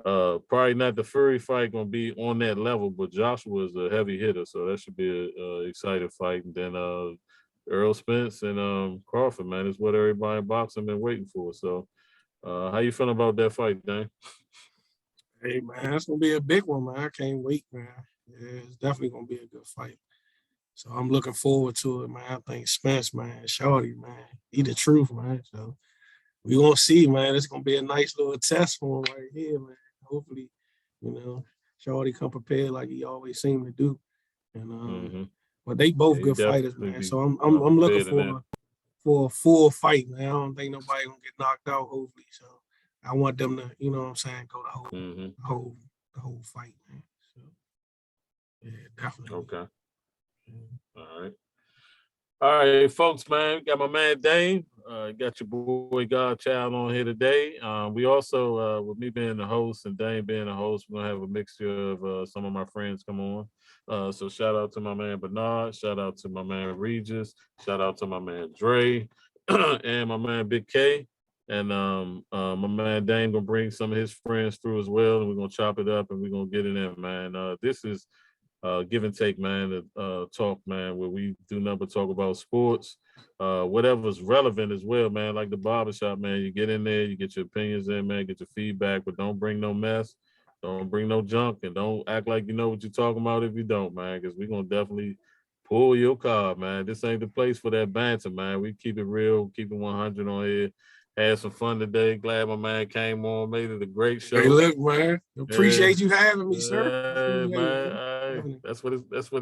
probably not the Fury fight gonna be on that level, but Joshua is a heavy hitter, so that should be a exciting fight. And then Earl Spence and Crawford, man, is what everybody in boxing been waiting for. So how you feeling about that fight, Dan? hey man, that's gonna be a big one, man. I can't wait, man. Yeah, it's definitely gonna be a good fight. So I'm looking forward to it, man. I think Spence, man, Shorty, man, he the truth, man. So we gonna see, man. It's gonna be a nice little test for him right here, man. Hopefully, Shorty come prepared like he always seemed to do. And but they both good fighters, man. So I'm looking for a full fight, man. I don't think nobody gonna get knocked out, hopefully. So I want them to, go the whole fight, man. So yeah, definitely. Okay. All right. All right, folks, man. We got my man Dame. got your boy Godchild on here today. We also, with me being the host and Dane being the host, we're gonna have a mixture of some of my friends come on. So shout out to my man Bernard, shout out to my man Regis, shout out to my man Dre, and my man Big K. And my man Dane gonna bring some of his friends through as well, and we're gonna chop it up and we're gonna get it in, man. This is give and take, man, talk, man, where we do nothing but talk about sports, whatever's relevant as well, man, like the barbershop, man. You get in there, you get your opinions in, man, get your feedback, but don't bring no mess, don't bring no junk, and don't act like you know what you're talking about if you don't, man, because we're going to definitely pull your card, man. This ain't the place for that banter, man. We keep it real, keep it 100 on here. Had some fun today. Glad my man came on, made it a great show. Hey, look, man. Appreciate Yeah. you having me, sir. Man, that's what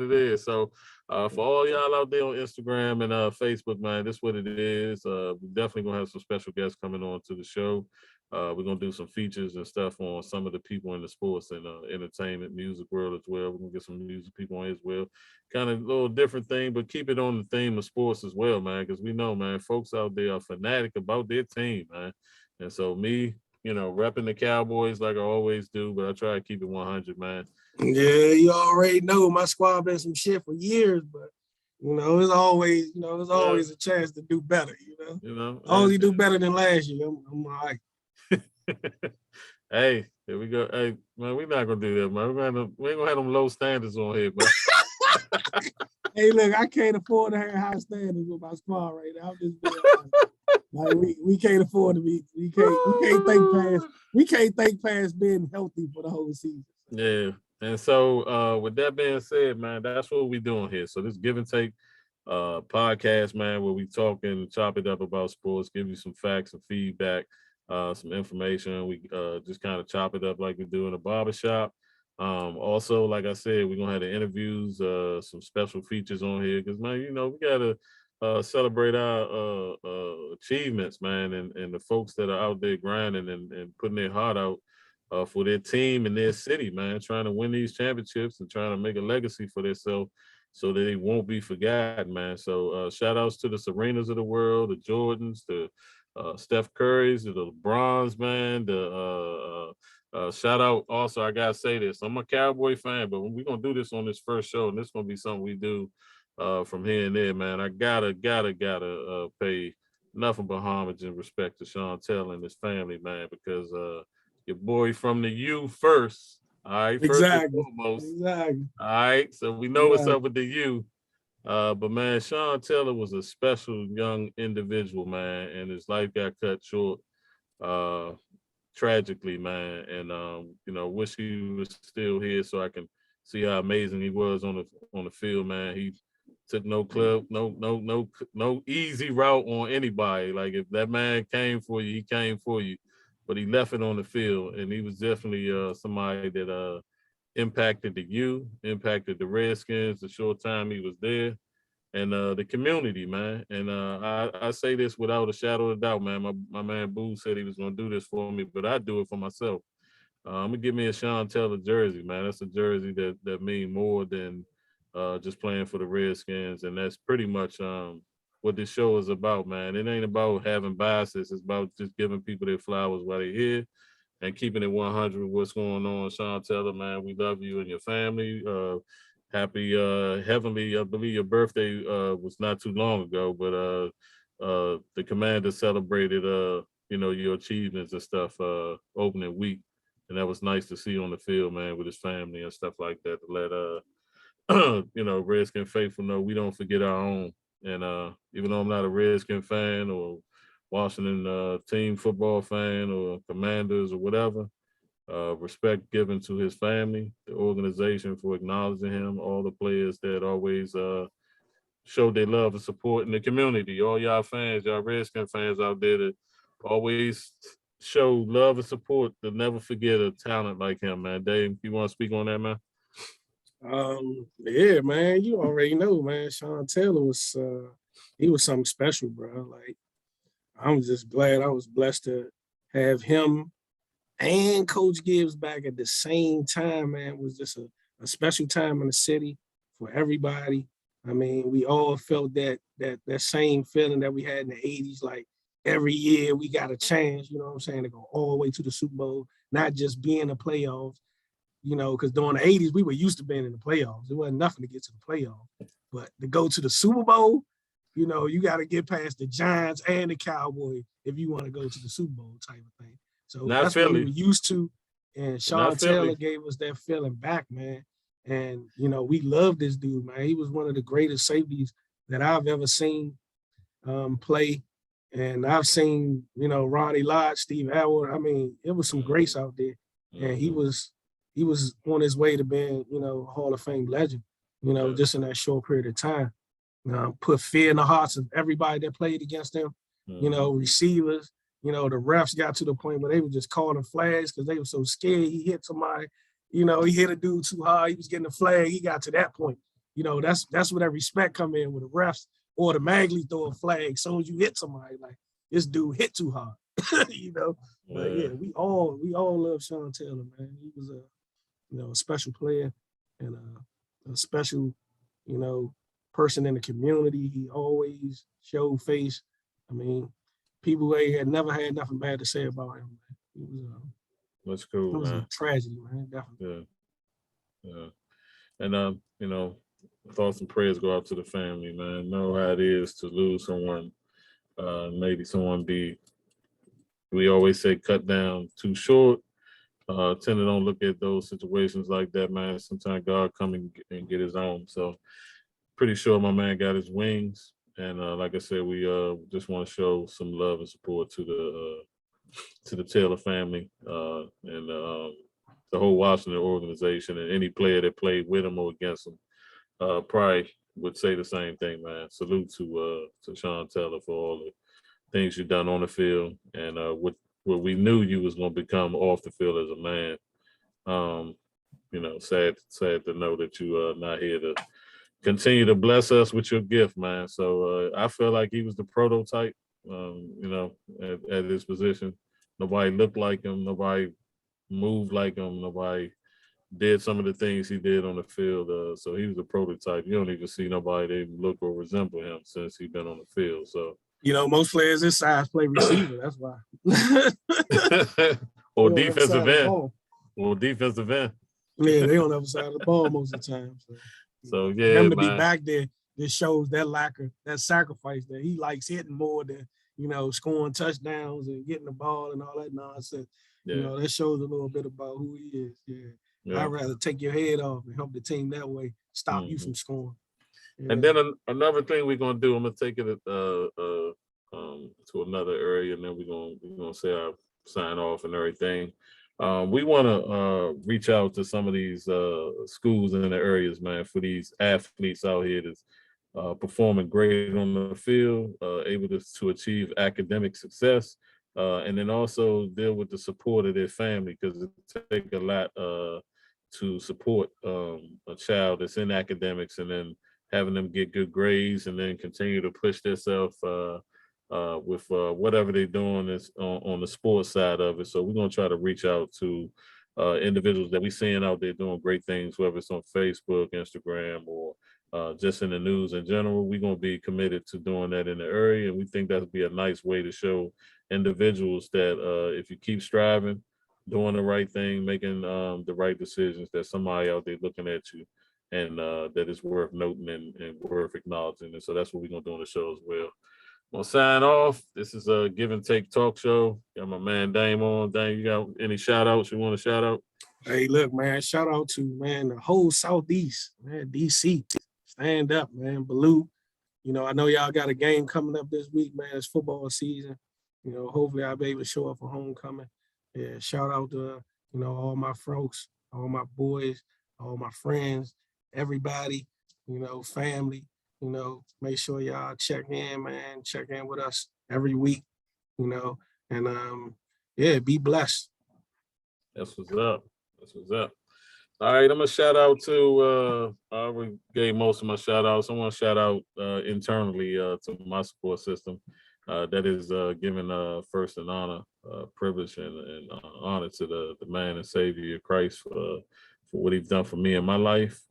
it is. So for all y'all out there on Instagram and Facebook, man, this what it is. We definitely gonna have some special guests coming on to the show. We're gonna do some features and stuff on some of the people in the sports and entertainment, music world as well. We're gonna get some music people on here as well. Kind of a little different thing, but keep it on the theme of sports as well, man, because we know, man, folks out there are fanatic about their team, man. And so me, repping the Cowboys like I always do, but I try to keep it 100, man. Yeah, you already know my squad been some shit for years, but it's always a chance to do better. Only do better than last year. I'm all right. Hey, here we go. Hey, man, we're not gonna do that, man. We ain't gonna have them low standards on here, man. Hey, look, I can't afford to have high standards with my squad right now. I'm just being like we can't afford to be. We can't think past being healthy for the whole season. Yeah, and so with that being said, man, that's what we doing here. So this give and take podcast, man, where we talk and chop it up about sports, give you some facts and feedback, some information. We just kind of chop it up like we do in a barbershop. Also, like I said, we're gonna have the interviews, some special features on here because, man, we gotta celebrate our achievements, man, and the folks that are out there grinding and putting their heart out for their team and their city, man, trying to win these championships and trying to make a legacy for themselves so that they won't be forgotten, man. So shout outs to the Serenas of the world, the Jordans, the Steph Currys, the LeBrons, man, the shout out also, I gotta say this. I'm a Cowboy fan, but we're gonna do this on this first show, and this gonna be something we do from here and there, man. I gotta pay nothing but homage and respect to Chantel and his family, man, because your boy from the U first. All right, first and foremost. Exactly. All right, so we know what's up with the U. But man, Sean Taylor was a special young individual, man, and his life got cut short tragically, man. And wish he was still here so I can see how amazing he was on the field, man. He took no easy route on anybody. Like if that man came for you, he came for you. But he left it on the field, and he was definitely somebody that impacted the U, impacted the Redskins the short time he was there, and the community, man. And I say this without a shadow of a doubt, man. My man Boo said he was gonna do this for me, but I do it for myself. I'm gonna give me a Sean Taylor jersey, man. That's a jersey that means more than just playing for the Redskins, and that's pretty much what this show is about, man. It ain't about having biases. It's about just giving people their flowers while they're here and keeping it 100 with what's going on. Sean Taylor, man, we love you and your family. Happy heavenly, I believe your birthday was not too long ago, but the commander celebrated your achievements and stuff opening week. And that was nice to see on the field, man, with his family and stuff like that, to let Redskin faithful know we don't forget our own. And even though I'm not a Redskin fan or Washington team football fan or Commanders or whatever, respect given to his family, the organization for acknowledging him, all the players that always showed their love and support in the community, all y'all fans, y'all Redskin fans out there that always show love and support, to never forget a talent like him, man. Dave, you want to speak on that, man? Yeah, man, you already know, man. Sean Taylor was he was something special, bro. Like, I'm just glad I was blessed to have him and Coach Gibbs back at the same time, man. It was just a special time in the city for everybody. I mean, we all felt that same feeling that we had in the 80s, like every year we got a chance, you know what I'm saying, to go all the way to the Super Bowl, not just be in the playoffs, you know, because during the 80s, we were used to being in the playoffs. It wasn't nothing to get to the playoffs. But to go to the Super Bowl, you know, you got to get past the Giants and the Cowboys if you want to go to the Super Bowl type of thing. So Not that's what we were Philly. used to. And Sean Not Philly. Taylor gave us that feeling back, man. And, you know, we love this dude, man. He was one of the greatest safeties that I've ever seen play. And I've seen, you know, Ronnie Lott, Steve Howard. I mean, it was some greats out there. And he was on his way to being, you know, Hall of Fame legend, you know, just in that short period of time. Put fear in the hearts of everybody that played against him, you know, receivers, you know, the refs got to the point where they were just calling flags because they were so scared he hit somebody, you know, he hit a dude too hard, he was getting a flag, he got to that point. You know, that's where that respect come in, with the refs automatically throw a flag as soon as you hit somebody, like, this dude hit too hard, you know. But yeah, we all love Sean Taylor, man. He was a special player and a special, you know, person in the community. He always showed face. I mean, people had never had nothing bad to say about him. Man. That's cool, it was man. a tragedy, man. Definitely. Yeah. And you know, thoughts and prayers go out to the family, man. Know how it is to lose someone. Maybe someone we always say cut down too short. Tend to don't look at those situations like that, man. Sometimes God come and get his own. So pretty sure my man got his wings. And like I said, we just want to show some love and support to the Taylor family and the whole Washington organization, and any player that played with him or against him. Probably would say the same thing, man. Salute to Sean Taylor for all the things you've done on the field, and what we knew you was going to become off the field as a man. You know, sad to know that you are not here to continue to bless us with your gift, man. So I feel like he was the prototype, you know, at his position. Nobody looked like him. Nobody moved like him. Nobody did some of the things he did on the field. So he was a prototype. You don't even see nobody that even look or resemble him since he's been on the field. So, you know, most players this size play receiver. That's why. or defensive end. Or defensive end. Yeah, they on the other side of the ball most of the time. So yeah, him to man. be back there, this shows that that sacrifice that he likes hitting more than, you know, scoring touchdowns and getting the ball and all that nonsense. Yeah. You know, that shows a little bit about who he is. Yeah. I'd rather take your head off and help the team that way, stop you from scoring. Yeah. And then another thing we're gonna do, I'm gonna take it to another area, and then we're gonna say our sign off and everything. We want to reach out to some of these schools in the areas, man, for these athletes out here that's performing great on the field, able to achieve academic success, and then also deal with the support of their family, because it takes a lot to support a child that's in academics, and then having them get good grades and then continue to push themselves with whatever they're doing is on the sports side of it. So we're going to try to reach out to individuals that we're seeing out there doing great things, whether it's on Facebook, Instagram, or just in the news in general. We're going to be committed to doing that in the area. And we think that'll be a nice way to show individuals that if you keep striving, doing the right thing, making the right decisions, that somebody out there looking at you, and that is worth noting and worth acknowledging. And so that's what we're going to do on the show as well. We'll sign off. This is a Give and Take talk show. Got my man Dame on. Dame, you got any shout outs you want to shout out? Hey, look, man, shout out to, man, the whole Southeast, man, DC. Stand up, man. Baloo. You know, I know y'all got a game coming up this week, man. It's football season. You know, hopefully I'll be able to show up for homecoming. Yeah, shout out to, you know, all my folks, all my boys, all my friends, everybody, you know, family. You know, make sure y'all check in, man. Check in with us every week, you know, and yeah, be blessed. That's what's up. That's what's up. All right, I'm gonna shout out to I already gave most of my shout outs. I want to shout out internally to my support system. That is giving first and honor, privilege and honor to the man and savior Christ for what he's done for me in my life.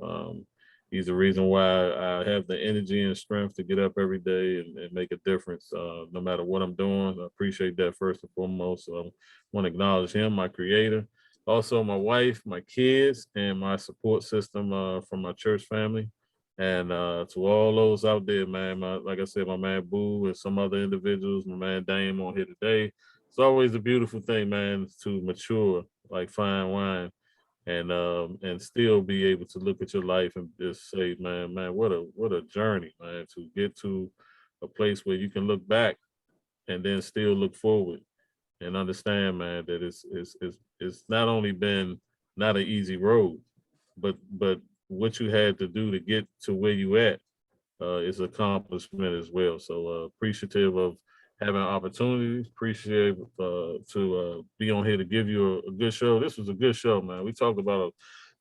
he's the reason why I have the energy and strength to get up every day and make a difference, no matter what I'm doing. I appreciate that first and foremost. I want to acknowledge him, my creator. Also, my wife, my kids, and my support system from my church family. And to all those out there, man, like I said, my man Boo and some other individuals, my man Dame on here today. It's always a beautiful thing, man, to mature like fine wine and still be able to look at your life and just say, man, what a journey, man, to get to a place where you can look back and then still look forward and understand, man, that it's not only been not an easy road, but what you had to do to get to where you at is accomplishment as well. So appreciative of having opportunities. Appreciate to be on here to give you a good show. This was a good show, man. We talked about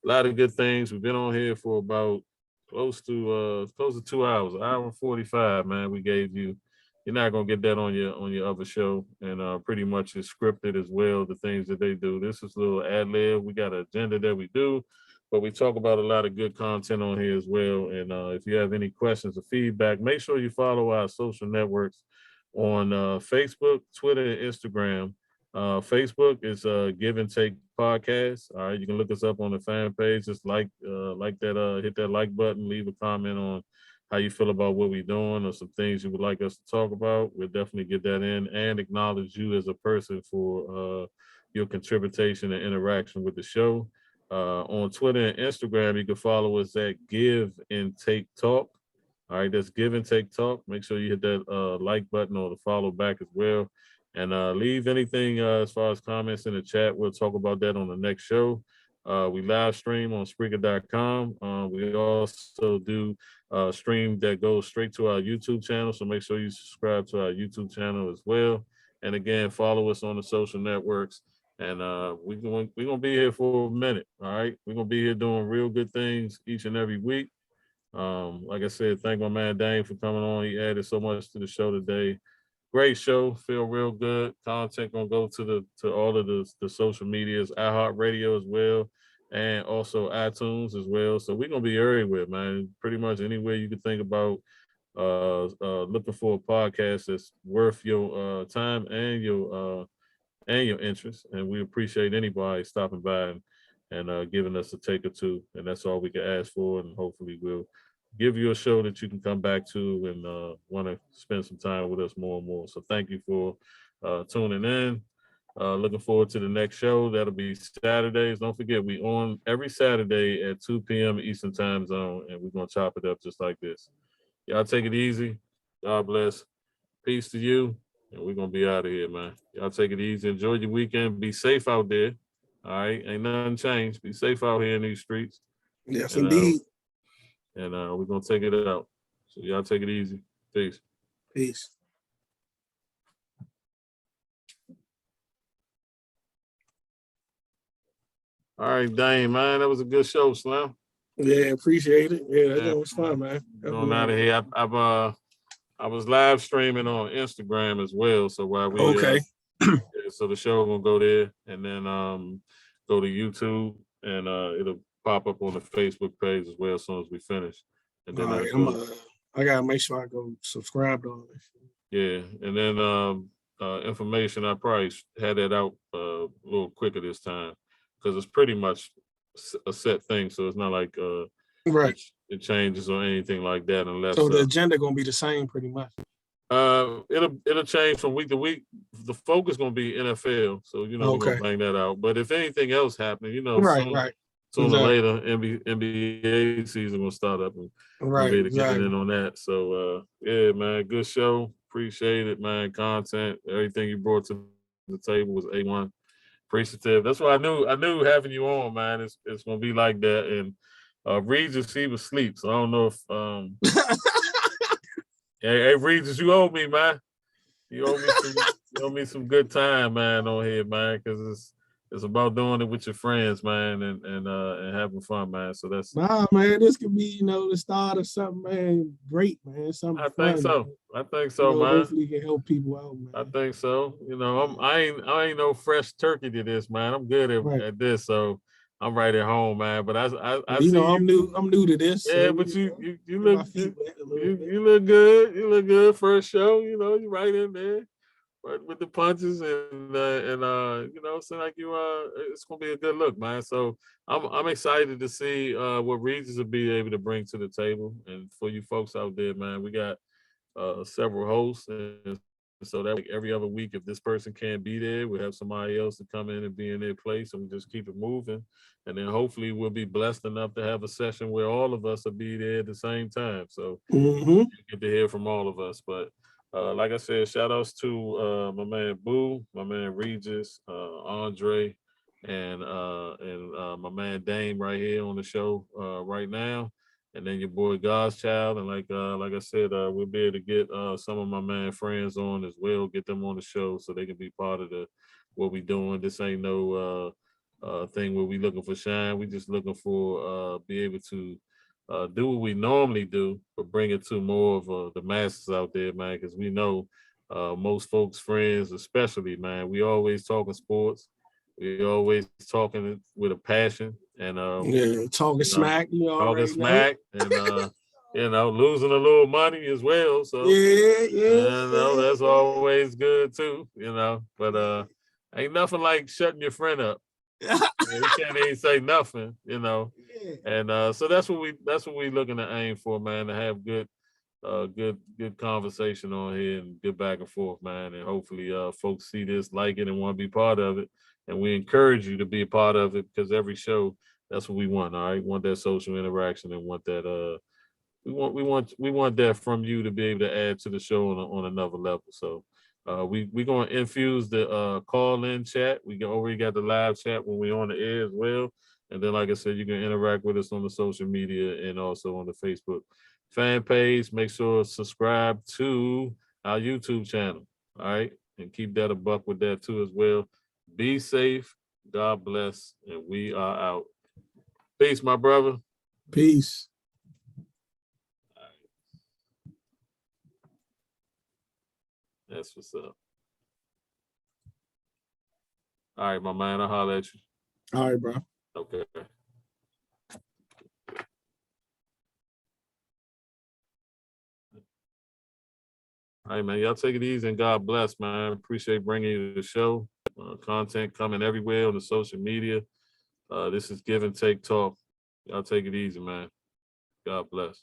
a lot of good things. We've been on here for about close to 2 hours, an hour and 45, man. We gave you. You're not gonna get that on your other show, and pretty much it's scripted as well. The things that they do. This is a little ad lib. We got an agenda that we do, but we talk about a lot of good content on here as well. And if you have any questions or feedback, make sure you follow our social networks on Facebook, Twitter, and Instagram. Facebook is Give and Take Podcast. All right, you can look us up on the fan page. Just like that, hit that like button, leave a comment on how you feel about what we're doing or some things you would like us to talk about. We'll definitely get that in and acknowledge you as a person for your contribution and interaction with the show. On Twitter and Instagram, you can follow us at Give and Take Talk. All right, that's Give and Take Talk. Make sure you hit that like button or the follow back as well. And leave anything as far as comments in the chat. We'll talk about that on the next show. We live stream on Spreaker.com. We also do stream that goes straight to our YouTube channel. So make sure you subscribe to our YouTube channel as well. And again, follow us on the social networks. And we're gonna be here for a minute. All right. We're gonna be here doing real good things each and every week. Like I said, thank my man Dane for coming on. He added so much to the show today. Great show, feel real good. Content gonna go to all of the social medias, iHeartRadio as well, and also iTunes as well. So we're gonna be everywhere, man. Pretty much anywhere you can think about looking for a podcast that's worth your time and your interest. And we appreciate anybody stopping by and giving us a take or two. And that's all we can ask for. And hopefully we'll give you a show that you can come back to and want to spend some time with us more and more. So thank you for tuning in. Looking forward to the next show. That'll be Saturdays. Don't forget, we on every Saturday at 2 p.m. Eastern Time Zone, and we're going to chop it up just like this. Y'all take it easy. God bless. Peace to you. And we're going to be out of here, man. Y'all take it easy. Enjoy your weekend. Be safe out there. All right. Ain't nothing changed. Be safe out here in these streets. Yes, and, indeed. And we're going to take it out. So y'all take it easy. Peace. Peace. All right, Dane, man. That was a good show, Slim. Yeah, appreciate it. Yeah, that was fun, man. Going out of here. I was live streaming on Instagram as well. So while we okay. So the show gonna go there and then go to YouTube and it'll pop up on the Facebook page as well as soon as we finish. And then I gotta make sure I go subscribe to all this. Yeah, and then information I probably had that out a little quicker this time because it's pretty much a set thing, so it's not like right. It changes or anything like that unless. So the agenda gonna be the same pretty much. It'll change from week to week. The focus gonna be NFL, so we're gonna bang that out. But if anything else happening, sooner or later, NBA season will start up and we'll be able to get in on that. So yeah, man, good show. Appreciate it, man. Content, everything you brought to the table was A1. Appreciative. That's why I knew having you on, man. It's gonna be like that. And Regis, he was asleep, so I don't know if hey Regis, you owe me, man. You owe me some good time, man, on here, man, because it's about doing it with your friends, man, and having fun, man. So that's man. This could be, the start of something, man. Great, man. Something. I think so. Man. I think so, man. Hopefully, you can help people out, man. I think so. I ain't no fresh turkey to this, man. I'm good at this, so I'm right at home, man. But I Well, see I'm you. new to this. Yeah, So, but you get look my feet wet a little bit. you look good. You look good for a show. You know, you right in there, right with the punches and you know, so like you it's gonna be a good look, man. So I'm excited to see what Regis will be able to bring to the table. And for you folks out there, man, we got several hosts, and so that like every other week, if this person can't be there, we have somebody else to come in and be in their place, and we just keep it moving. And then hopefully we'll be blessed enough to have a session where all of us will be there at the same time. So Mm-hmm. you get to hear from all of us. But like I said, shout outs to my man Boo, my man Regis, Andre, and my man Dame right here on the show right now. And then your boy God's Child. And like I said, we'll be able to get some of my man friends on as well, get them on the show so they can be part of the what we doing. This ain't no thing where we looking for shine. We just looking for be able to do what we normally do, but bring it to more of the masses out there, man, because we know most folks' friends, especially, man, we always talking sports. We always talking with a passion and, Yeah, talking you know, smack, you talking already know. smack and, you know, losing a little money as well. So, Yeah, yeah, you know, yeah, that's always good too, you know, but yeah. ain't nothing like shutting your friend up. He can't even say nothing, you know. Yeah. And so that's what we looking to aim for, man, to have good conversation on here and good back and forth, man. And hopefully folks see this, like it, and want to be part of it. And we encourage you to be a part of it because every show, that's what we want. All right. We want that social interaction and want that we want that from you to be able to add to the show on another level. So we gonna infuse the call in chat. We already got the live chat when we're on the air as well. And then, like I said, you can interact with us on the social media and also on the Facebook fan page. Make sure to subscribe to our YouTube channel. All right. And keep that a buck with that too as well. Be safe. God bless. And we are out. Peace, my brother. Peace. That's what's up. All right, my man. I'll holler at you. All right, bro. Okay. All right, man. Y'all take it easy and God bless, man. Appreciate bringing you to the show. Content coming everywhere on the social media. This is Give and Take Talk. Y'all take it easy, man. God bless.